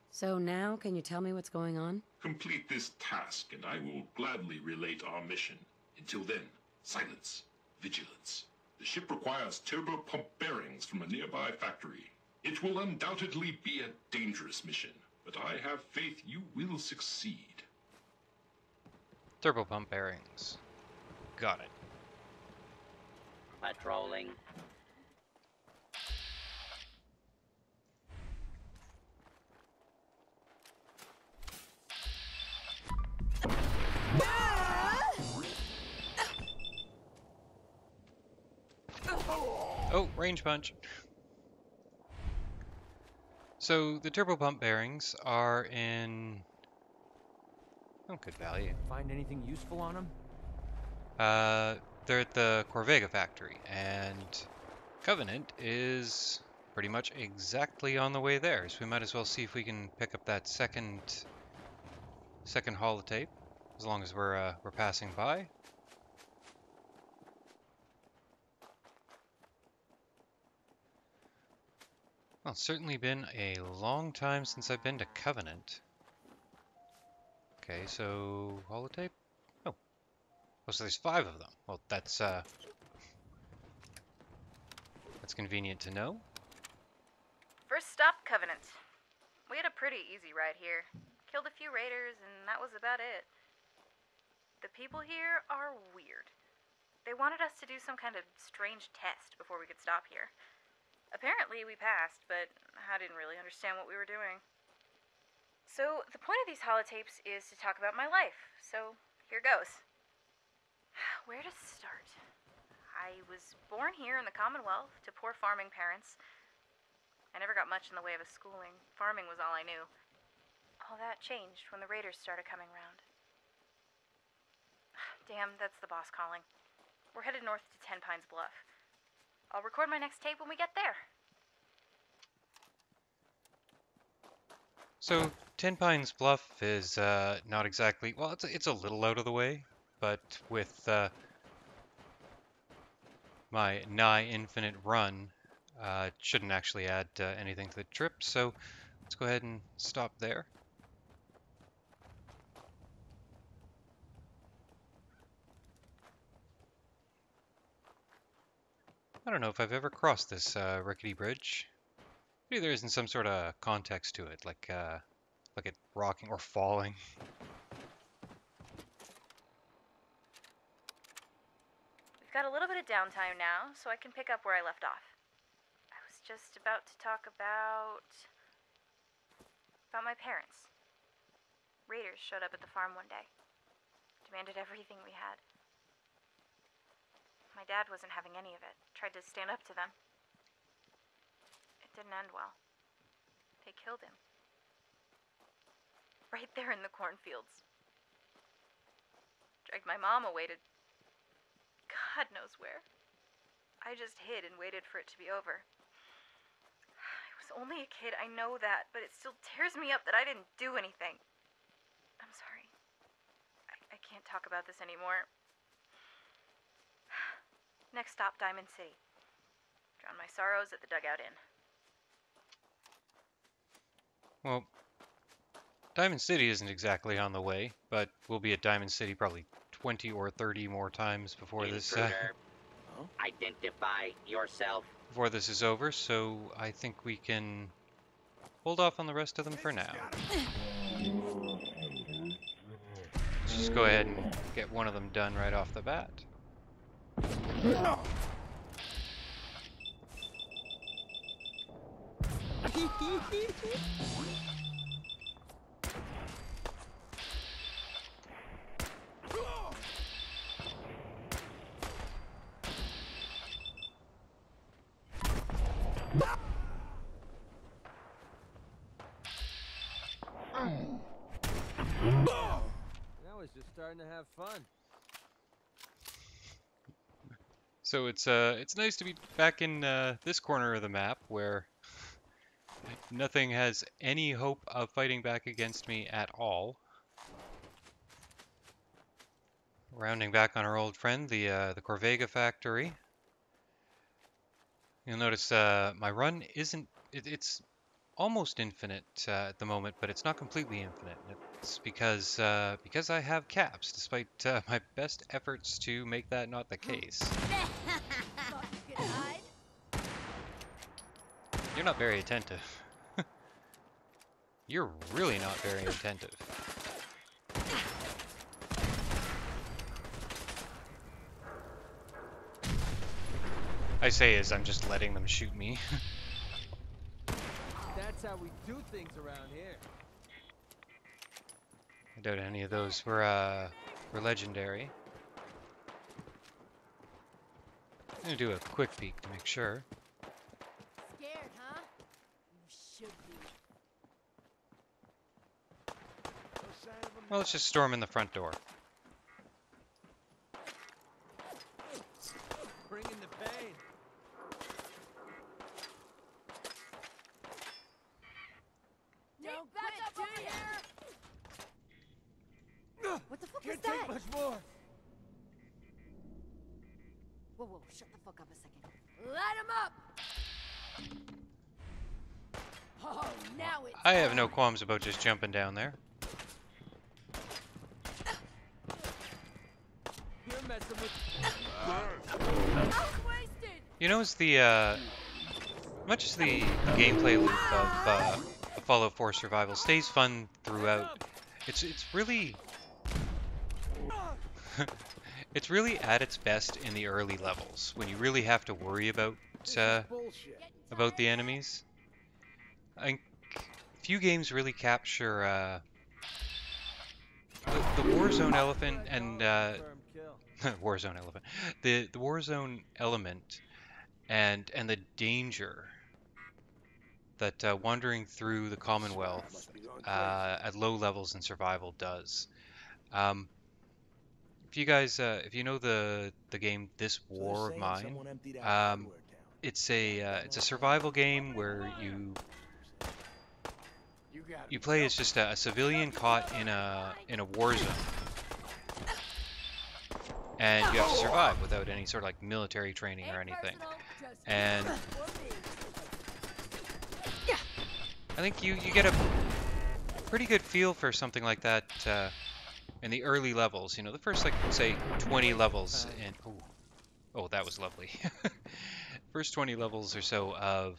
So now, can you tell me what's going on? Complete this task, and I will gladly relate our mission. Until then, silence, vigilance. The ship requires turbo pump bearings from a nearby factory. It will undoubtedly be a dangerous mission, but I have faith you will succeed. Turbo pump bearings. Got it. Patrolling. Oh, range punch. So the turbo pump bearings are in good value. Find anything useful on them? They're at the Corvega factory, and Covenant is pretty much exactly on the way there. So we might as well see if we can pick up that second holotape, as long as we're passing by. Well, it's certainly been a long time since I've been to Covenant. Okay, so holotape? Oh. Oh, so there's 5 of them. Well, that's convenient to know. First stop, Covenant. We had a pretty easy ride here. Killed a few raiders, and that was about it. The people here are weird. They wanted us to do some kind of strange test before we could stop here. Apparently we passed, but I didn't really understand what we were doing. So the point of these holotapes is to talk about my life, so here goes. Where to start? I was born here in the Commonwealth to poor farming parents. I never got much in the way of a schooling. Farming was all I knew. All that changed when the raiders started coming round. Damn, that's the boss calling. We're headed north to Ten Pines Bluff. I'll record my next tape when we get there. So Ten Pines Bluff is not exactly, well, it's a little out of the way, but with my nigh infinite run, it shouldn't actually add anything to the trip. So let's go ahead and stop there. I don't know if I've ever crossed this rickety bridge. Maybe there isn't some sort of context to it, like it rocking or falling. We've got a little bit of downtime now, so I can pick up where I left off. I was just about to talk about my parents. Raiders showed up at the farm one day. Demanded everything we had. My dad wasn't having any of it. Tried to stand up to them. It didn't end well. They killed him. Right there in the cornfields. Dragged my mom away to God knows where. I just hid and waited for it to be over. I was only a kid, I know that, but it still tears me up that I didn't do anything. I'm sorry. I can't talk about this anymore. Next stop, Diamond City. Drown my sorrows at the Dugout Inn. Well, Diamond City isn't exactly on the way, but we'll be at Diamond City probably 20 or 30 more times before this Intruder, identify yourself. before this is over, so I think we can hold off on the rest of them for now. Let's just go ahead and get one of them done right off the bat. Now he's just starting to have fun. So it's nice to be back in this corner of the map where nothing has any hope of fighting back against me at all. Rounding back on our old friend, the Corvega factory. You'll notice my run isn't it's almost infinite at the moment, but it's not completely infinite. It's because I have caps, despite my best efforts to make that not the case. You're not very attentive. You're really not very attentive. I say as I'm just letting them shoot me. That's how we do things around here. I doubt any of those were legendary. I'm gonna do a quick peek to make sure. Scared, huh? You should be. Well, let's just storm in the front door. Bringing the pain. Don't quit, do ya? What the fuck was Can't that? take much more. Whoa, whoa, shut the fuck up a second. Light him up! Oh, now it's I have no qualms about just jumping down there. You're messing with. You know, as the much as the gameplay loop of Fallout 4 Survival stays fun throughout, it's really it's really at its best in the early levels when you really have to worry about the enemies. I think few games really capture the Warzone elephant and Warzone elephant, the Warzone element and the danger that wandering through the Commonwealth at low levels in survival does. If you know the game This War of Mine, it's a survival game where you play as just a civilian caught in a war zone, and you have to survive without any sort of like military training or anything. And I think you get a pretty good feel for something like that in the early levels. You know, the first, like, say 20 levels in... Oh, that was lovely. First 20 levels or so of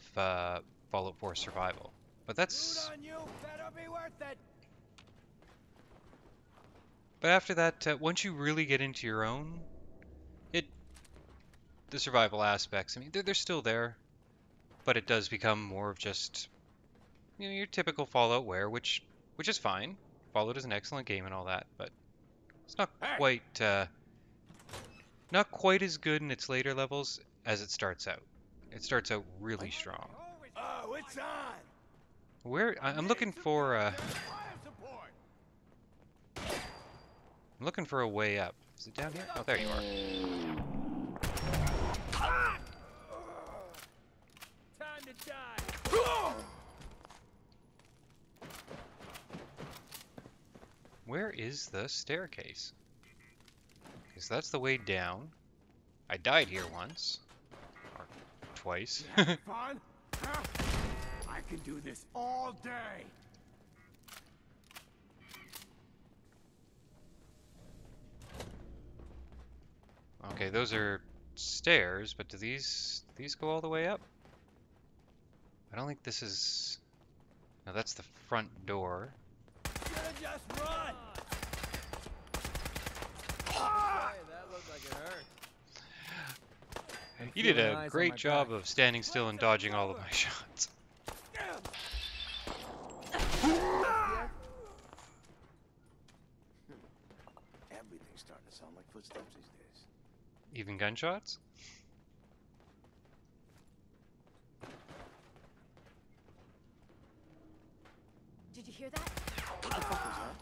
Fallout 4 Survival. But that's... But after that, once you really get into your own, the survival aspects, I mean, they're still there, but it does become more of just, you know, your typical Fallout wear, which is fine. Fallout is an excellent game and all that, but it's not quite as good in its later levels as it starts out. It starts out really strong. Oh, it's on! I'm looking for I'm looking for a way up. Is it down here? Oh, there you are. Time to die. Where is the staircase? Because that's the way down. I died here once. Or twice. Fun? I can do this all day. Okay, those are stairs, but do these go all the way up? I don't think this is... No, that's the front door. Should've just run! Hey, that looked like it hurt. You did a great job of standing still and dodging all of my shots. Everything's starting to sound like footsteps these days. Even gunshots? Did you hear that? What the fuck was that?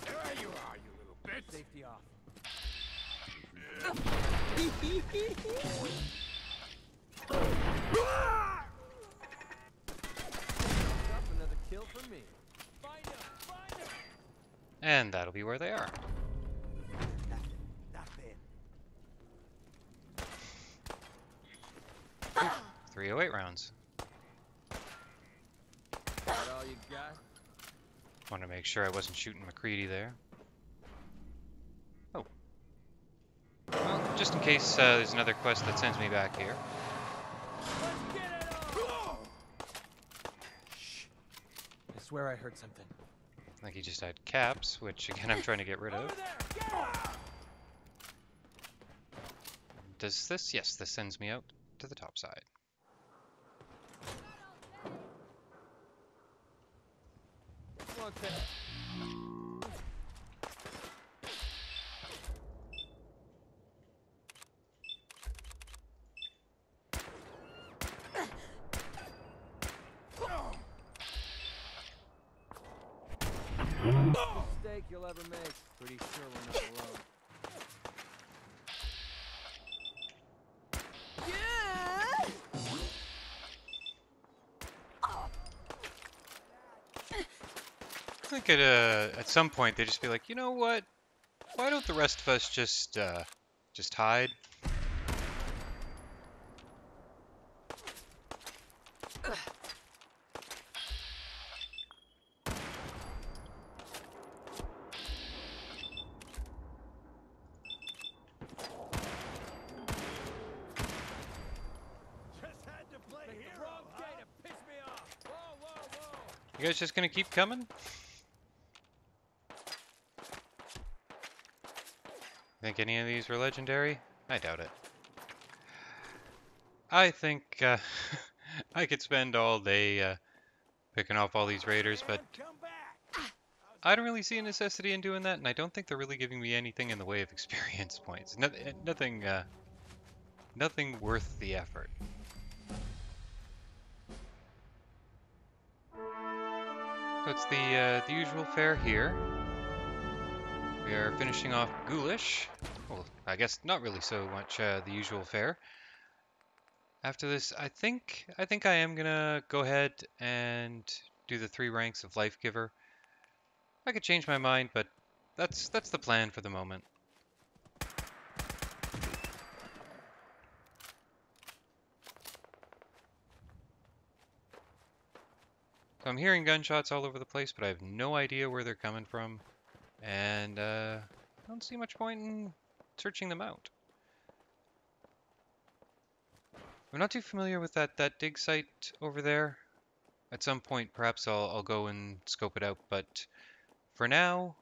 There you are, you little bitch! Safety off. Another kill for me. Find him! Find him! And that'll be where they are. Not bad. 308 rounds. That all you got? Want to make sure I wasn't shooting McCready there. Oh. Well, just in case there's another quest that sends me back here. I swear I heard something. I think he just had caps, which again I'm trying to get rid of. Does this? Yes, this sends me out to the top side. Mistake you'll ever make. Pretty sure we're not alone. I think at some point they just be like, you know what? Why don't the rest of us just hide? You guys just gonna keep coming? Think any of these were legendary? I doubt it. I think I could spend all day picking off all these raiders, but I don't really see a necessity in doing that, and I don't think they're really giving me anything in the way of experience points. Nothing, nothing worth the effort. So it's the usual fare here. We are finishing off Ghoulish. Well, I guess not really so much the usual fare. After this, I think I am gonna go ahead and do the 3 ranks of Life Giver. I could change my mind, but that's the plan for the moment. So I'm hearing gunshots all over the place, but I have no idea where they're coming from, and I don't see much point in searching them out. I'm not too familiar with that dig site over there. At some point, perhaps I'll go and scope it out, but for now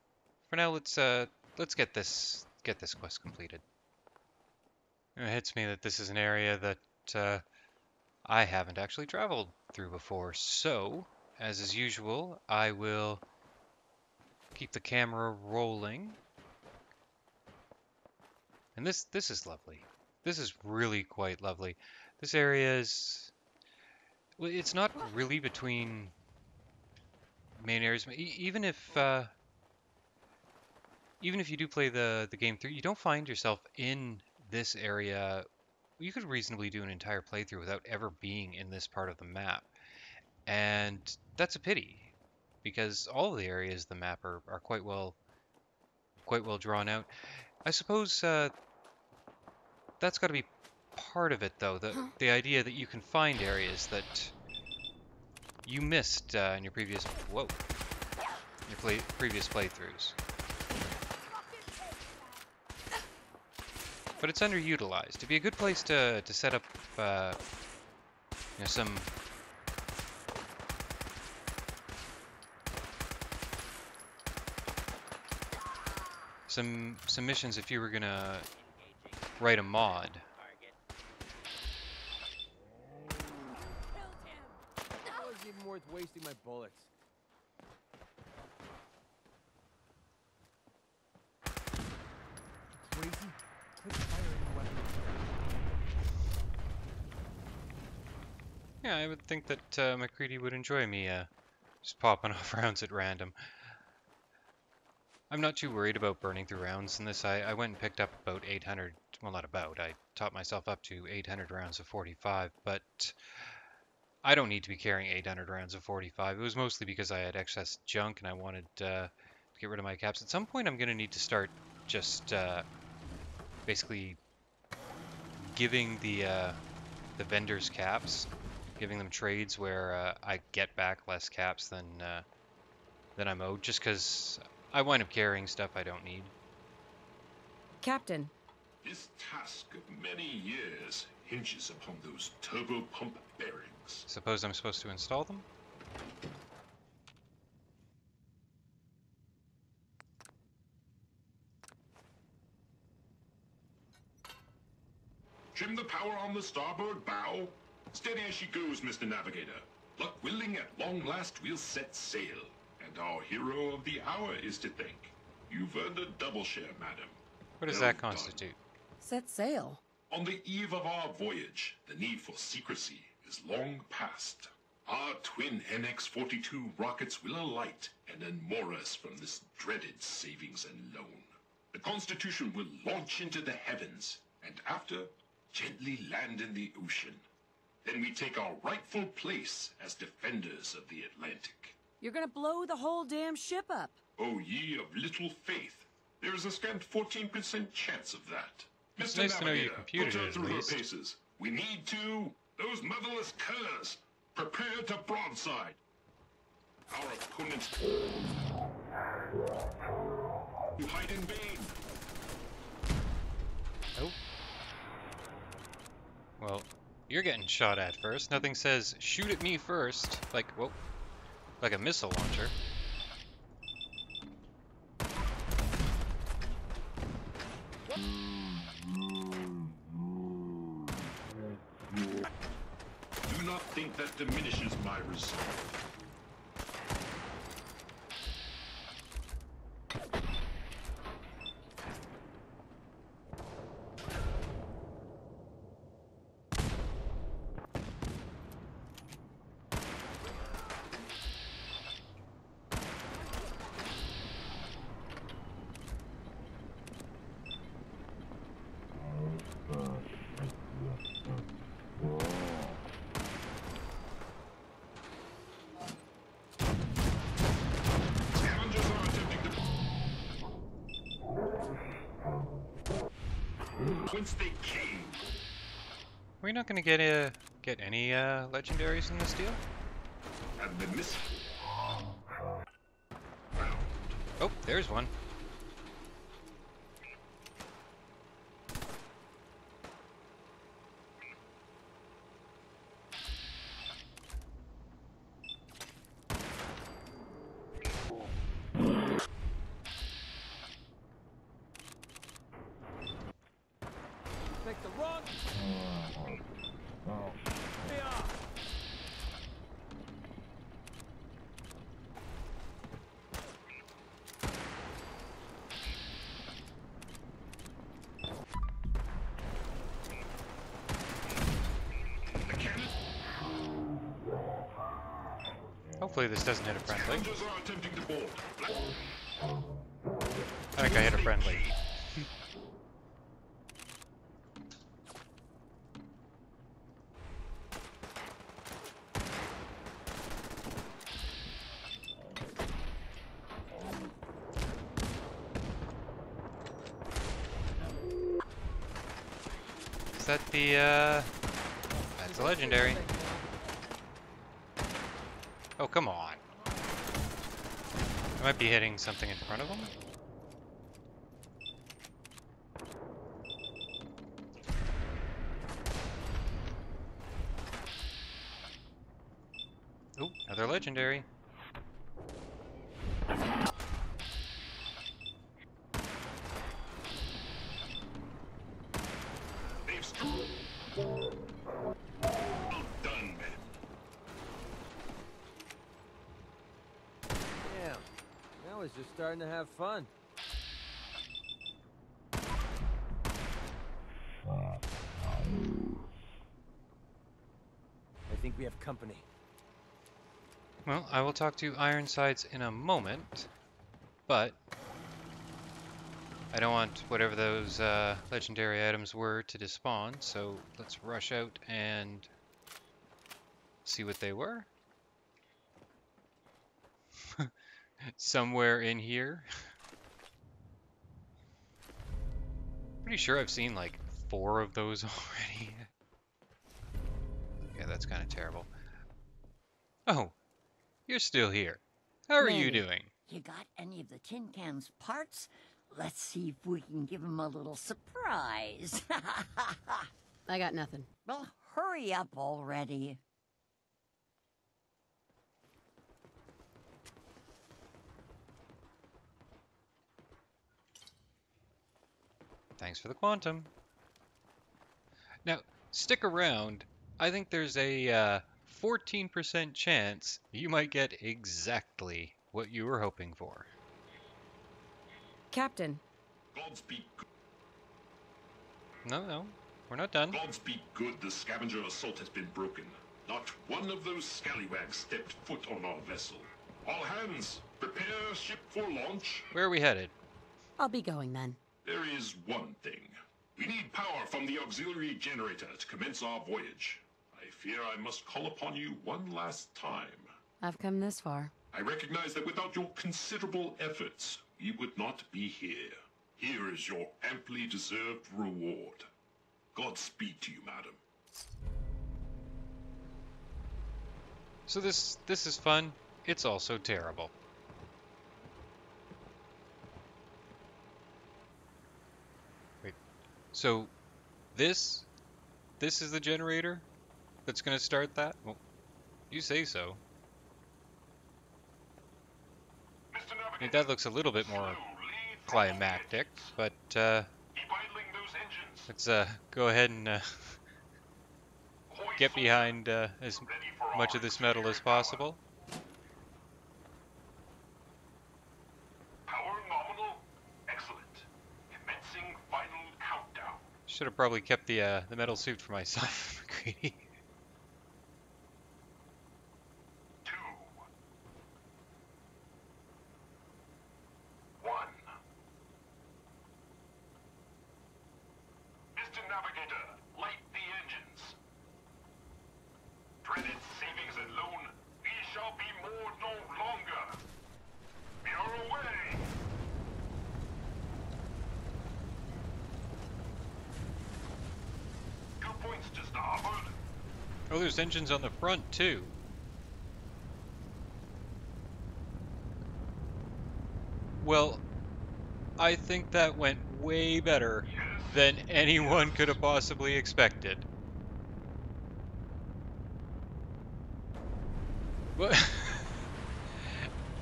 let's get this quest completed. It hits me that this is an area that I haven't actually traveled through before, so as is usual, I will keep the camera rolling. And this is lovely. This is really quite lovely. This area is, well, it's not really between main areas. Even if you do play the game through, you don't find yourself in this area. You could reasonably do an entire playthrough without ever being in this part of the map. And that's a pity, because all of the areas of the map are quite well drawn out. I suppose that's got to be part of it, though. The idea that you can find areas that you missed in your previous previous playthroughs. But it's underutilized. It'd be a good place to set up you know, some missions if you were gonna write a mod. That was even worth wasting my bullets. Crazy? Quit firing the weapon. Yeah, I would think that McCready would enjoy me just popping off rounds at random. I'm not too worried about burning through rounds in this. I went and picked up about 800, well not about, I taught myself up to 800 rounds of 45, but I don't need to be carrying 800 rounds of 45. It was mostly because I had excess junk and I wanted to get rid of my caps. At some point I'm going to need to start just basically giving the vendors caps, giving them trades where I get back less caps than I'm owed, just because I wind up carrying stuff I don't need. Captain. This task of many years hinges upon those turbo pump bearings. Suppose I'm supposed to install them? Trim the power on the starboard bow. Steady as she goes, Mr. Navigator. Luck willing, at long last we'll set sail. And our hero of the hour is to thank. You've earned a double share, madam. What does that constitute? Set sail. On the eve of our voyage, the need for secrecy is long past. Our twin NX-42 rockets will alight and unmoor us from this dreaded savings and loan. The Constitution will launch into the heavens, and after, gently land in the ocean. Then we take our rightful place as defenders of the Atlantic. You're gonna blow the whole damn ship up. O ye of little faith, there is a scant 14% chance of that. It's Mr. nice to know you Navigator, computed put her it, through at her least. paces. We need to... Those motherless curs! Prepare to broadside! Our opponents... You hide in vain! Oh. Well, you're getting shot at first. Nothing says, shoot at me first. Like, whoa. Like a missile launcher. Do not think that diminishes my resolve. Whence they came. We're not gonna get any legendaries in this deal? And the miss. Oh, there's one. Make the run! Yeah. Hopefully this doesn't hit a friendly. Scavengers are attempting to board. I think I hit a friendly. Is that the, that's a legendary. Oh, come on. I might be hitting something in front of him. Oh, another legendary. Well done, men. Damn. Now it's just starting to have fun. I think we have company. Well, I will talk to Ironsides in a moment, but I don't want whatever those legendary items were to despawn, so let's rush out and see what they were. Somewhere in here. Pretty sure I've seen like 4 of those already. Yeah, that's kind of terrible. Oh, you're still here. How are you Manny, doing? you got any of the tin can's parts? Let's see if we can give him a little surprise. I got nothing. Well, hurry up already. Thanks for the quantum. Now, stick around. I think there's a 14% chance you might get exactly what you were hoping for. Captain. Godspeed. No, we're not done. Godspeed good, the scavenger assault has been broken. Not one of those scallywags stepped foot on our vessel. All hands, prepare ship for launch. Where are we headed? I'll be going then. There is one thing. We need power from the auxiliary generator to commence our voyage. I fear I must call upon you one last time. I've come this far. I recognize that without your considerable efforts, we would not be here. Here is your amply deserved reward. Godspeed to you, madam. So this is fun. It's also terrible. Wait. So this is the generator that's going to start that? Well, you say so. I mean, that looks a little bit more climactic, but let's go ahead and get behind as much of this metal as possible. Power nominal. Excellent. Commencing final countdown. Should have probably kept the metal suit for myself. Greedy. 2, 1. Mr. Navigator, light the engines. Dreaded savings and loan, we shall be moored no longer. We are away. Two points to starboard. Oh, there's engines on the front too. Well, I think that went way better than anyone could have possibly expected.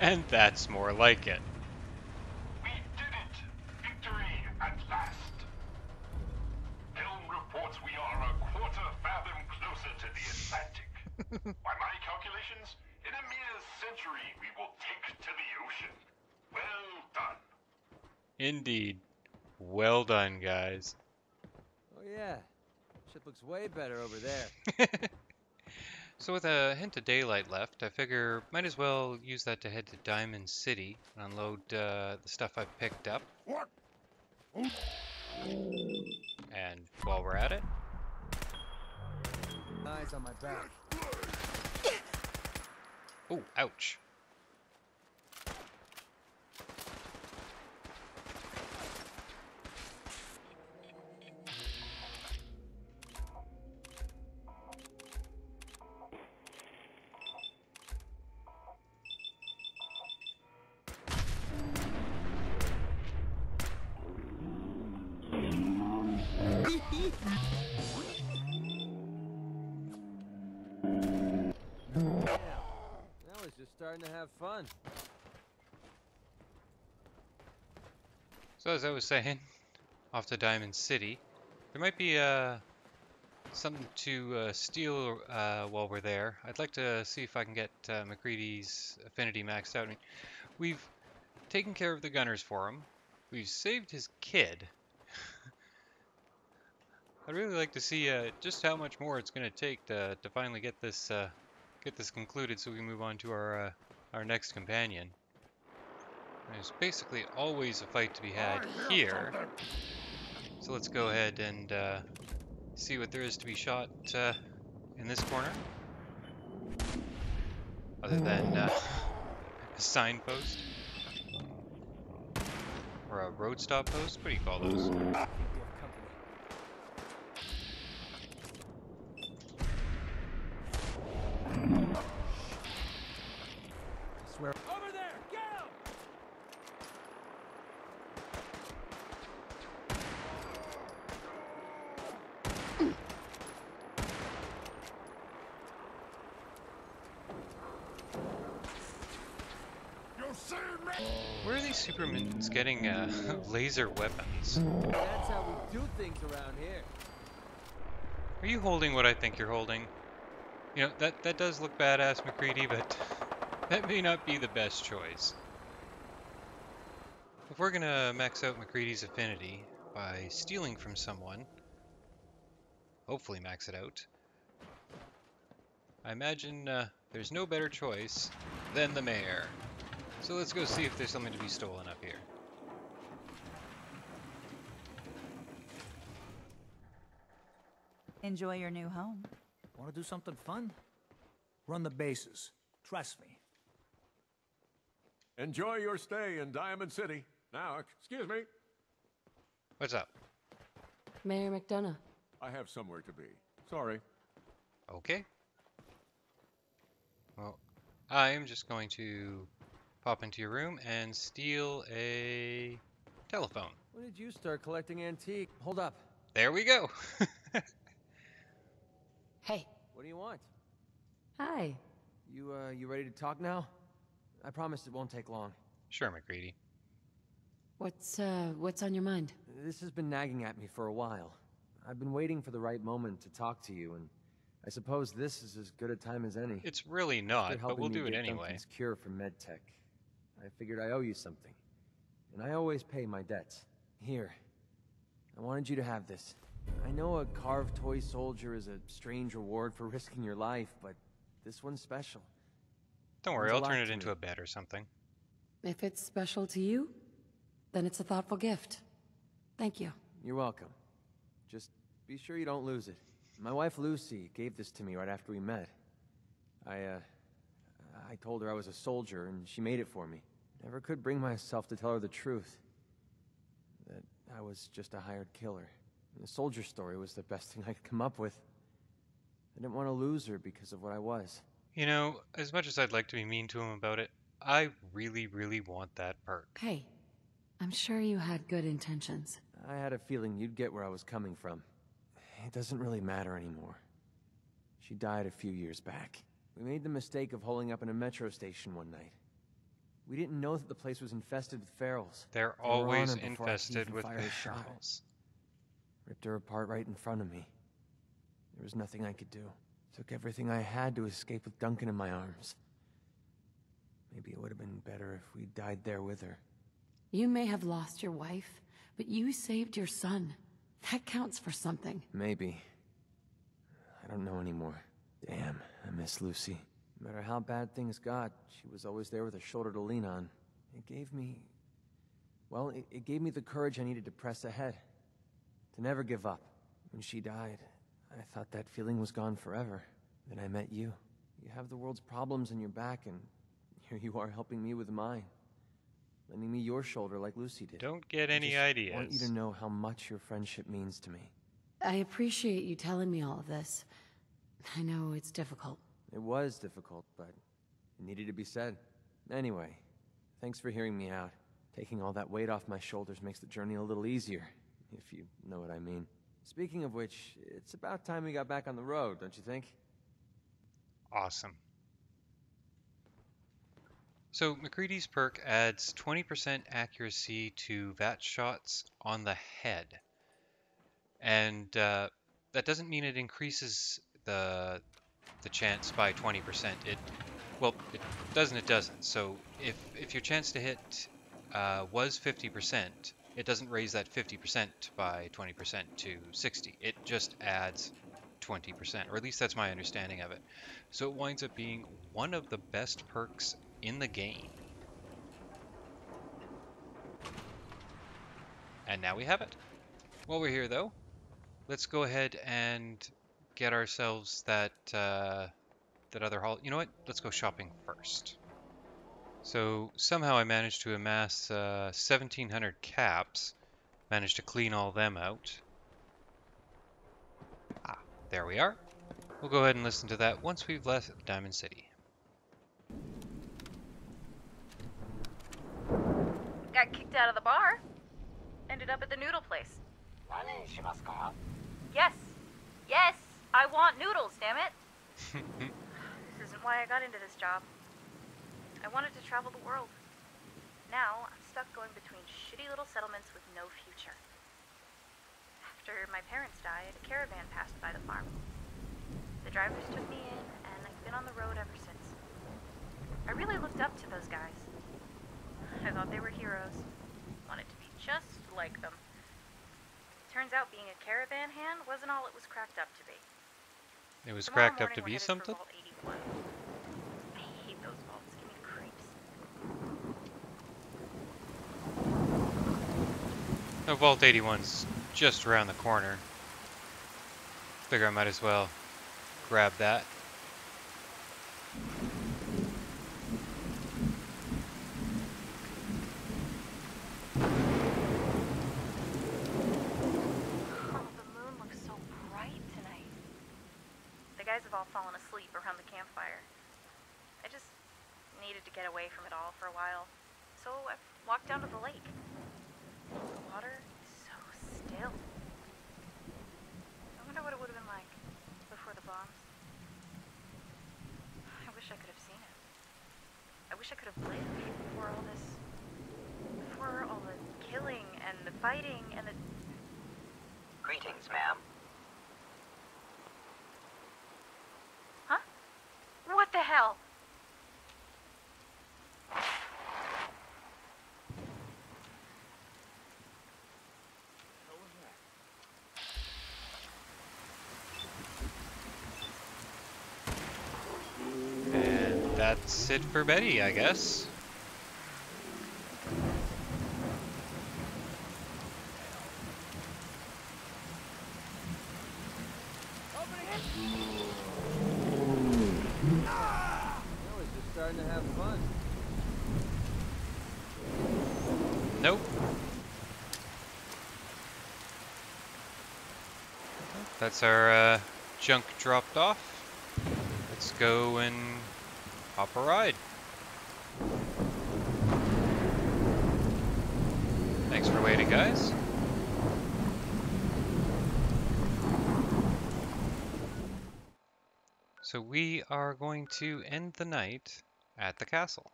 And that's more like it. We did it! Victory at last! Helm reports we are a quarter fathom closer to the Atlantic. By my calculations, in a mere century we will take to the ocean. Well done. Indeed. Well done, guys. Oh yeah. Ship looks way better over there. So with a hint of daylight left, I figure might as well use that to head to Diamond City and unload the stuff I've picked up. What? And while we're at it... Eyes on my back. Oh, ouch. Damn, that was just starting to have fun. So as I was saying, off to Diamond City, there might be something to steal while we're there. I'd like to see if I can get McCready's affinity maxed out. I mean, we've taken care of the gunners for him. We've saved his kid. I'd really like to see just how much more it's going to take to finally get this concluded, so we can move on to our next companion. There's basically always a fight to be had here, so let's go ahead and see what there is to be shot in this corner, other than a signpost or a road stop post. What do you call those? I swear. Over there! Get him! Where are these Supermans getting laser weapons? That's how we do things around here. Are you holding what I think you're holding? You know, that does look badass, McCready, but that may not be the best choice. If we're gonna max out McCready's affinity by stealing from someone, hopefully max it out, I imagine there's no better choice than the mayor. So let's go see if there's something to be stolen up here. Enjoy your new home. Want to do something fun? Run the bases. Trust me. Enjoy your stay in Diamond City. Now, excuse me. What's up? Mayor McDonough. I have somewhere to be. Sorry. Okay. Well, I'm just going to pop into your room and steal a telephone. When did you start collecting antique? Hold up. There we go. Hey. What do you want? Hi. You ready to talk now? I promise it won't take long. Sure, McCready. What's on your mind? This has been nagging at me for a while. I've been waiting for the right moment to talk to you, and I suppose this is as good a time as any. It's really not, but we'll do it anyway. Duncan's cure for medtech. I figured I owe you something, and I always pay my debts. Here, I wanted you to have this. I know a carved toy soldier is a strange reward for risking your life, but this one's special. Don't worry, I'll turn it into a bed or something. If it's special to you, then it's a thoughtful gift. Thank you. You're welcome. Just be sure you don't lose it. My wife Lucy gave this to me right after we met. I told her I was a soldier, and she made it for me. Never could bring myself to tell her the truth. That I was just a hired killer. The soldier story was the best thing I could come up with. I didn't want to lose her because of what I was. You know, as much as I'd like to be mean to him about it, I really, really want that perk. Hey, I'm sure you had good intentions. I had a feeling you'd get where I was coming from. It doesn't really matter anymore. She died a few years back. We made the mistake of holing up in a metro station one night. We didn't know that the place was infested with ferals. They're They were on always her before I could infested even with fire a shot. ferals. Ripped her apart right in front of me. There was nothing I could do. Took everything I had to escape with Duncan in my arms. Maybe it would have been better if we died there with her. You may have lost your wife, but you saved your son. That counts for something. Maybe. I don't know anymore. Damn, I miss Lucy. No matter how bad things got, she was always there with a shoulder to lean on. It gave me... Well, it gave me the courage I needed to press ahead. To never give up. When she died, I thought that feeling was gone forever. Then I met you. You have the world's problems in your back, and here you are helping me with mine. Lending me your shoulder like Lucy did. Don't get any ideas. I want you to know how much your friendship means to me. I appreciate you telling me all of this. I know it's difficult. It was difficult, but it needed to be said. Anyway, thanks for hearing me out. Taking all that weight off my shoulders makes the journey a little easier, if you know what I mean. Speaking of which, it's about time we got back on the road, don't you think? Awesome. So McCready's perk adds 20% accuracy to VAT shots on the head. And that doesn't mean it increases the chance by 20%. Well, it doesn't. It doesn't. So if your chance to hit was 50%, it doesn't raise that 50% by 20% to 60. It just adds 20%, or at least that's my understanding of it. So it winds up being one of the best perks in the game. And now we have it. While we're here, though, let's go ahead and get ourselves that other haul. You know what? Let's go shopping first. So somehow I managed to amass 1,700 caps. Managed to clean all them out. Ah, there we are. We'll go ahead and listen to that once we've left Diamond City. Got kicked out of the bar. Ended up at the noodle place. Yes. Yes, I want noodles, damn it. This isn't why I got into this job. I wanted to travel the world. Now, I'm stuck going between shitty little settlements with no future. After my parents died, a caravan passed by the farm. The drivers took me in, and I've been on the road ever since. I really looked up to those guys. I thought they were heroes. Wanted to be just like them. Turns out being a caravan hand wasn't all it was cracked up to be. It was Tomorrow cracked up to morning be we're headed for something? Vault 81. I hate those vaults. Give me the creeps. No, Vault 81's just around the corner. Figure I might as well grab that. Oh, the moon looks so bright tonight. The guys have all fallen asleep around the campfire. I just needed to get away from it all for a while. So I walked down to the lake. The water is so still. I wonder what it would have been like before the bombs. I wish I could have seen it. I wish I could have lived before all this. Before all the killing and the fighting and the. Greetings, ma'am. Huh? What the hell? And that's it for Betty, I guess. Now we're just starting to have fun. Nope. That's our junk dropped off. Let's go and hop a ride. Thanks for waiting, guys. So we are going to end the night at the castle.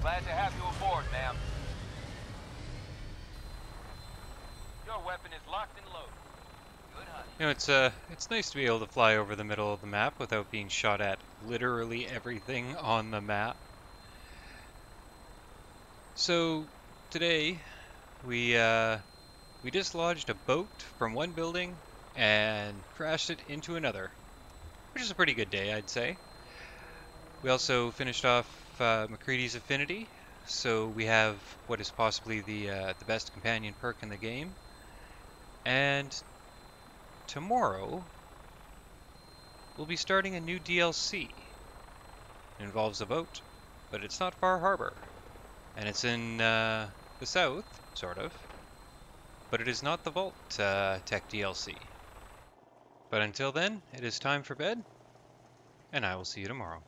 Glad to have you aboard, ma'am. Your weapon is locked and loaded. Good hunting. You know, it's nice to be able to fly over the middle of the map without being shot at literally everything on the map. So today we dislodged a boat from one building and crashed it into another, which is a pretty good day, I'd say. We also finished off McCready's Affinity, so we have what is possibly the best companion perk in the game. And tomorrow we'll be starting a new DLC. It involves a boat, but it's not Far Harbor, and it's in the south, sort of. But it is not the Vault Tech DLC. But until then, it is time for bed, and I will see you tomorrow.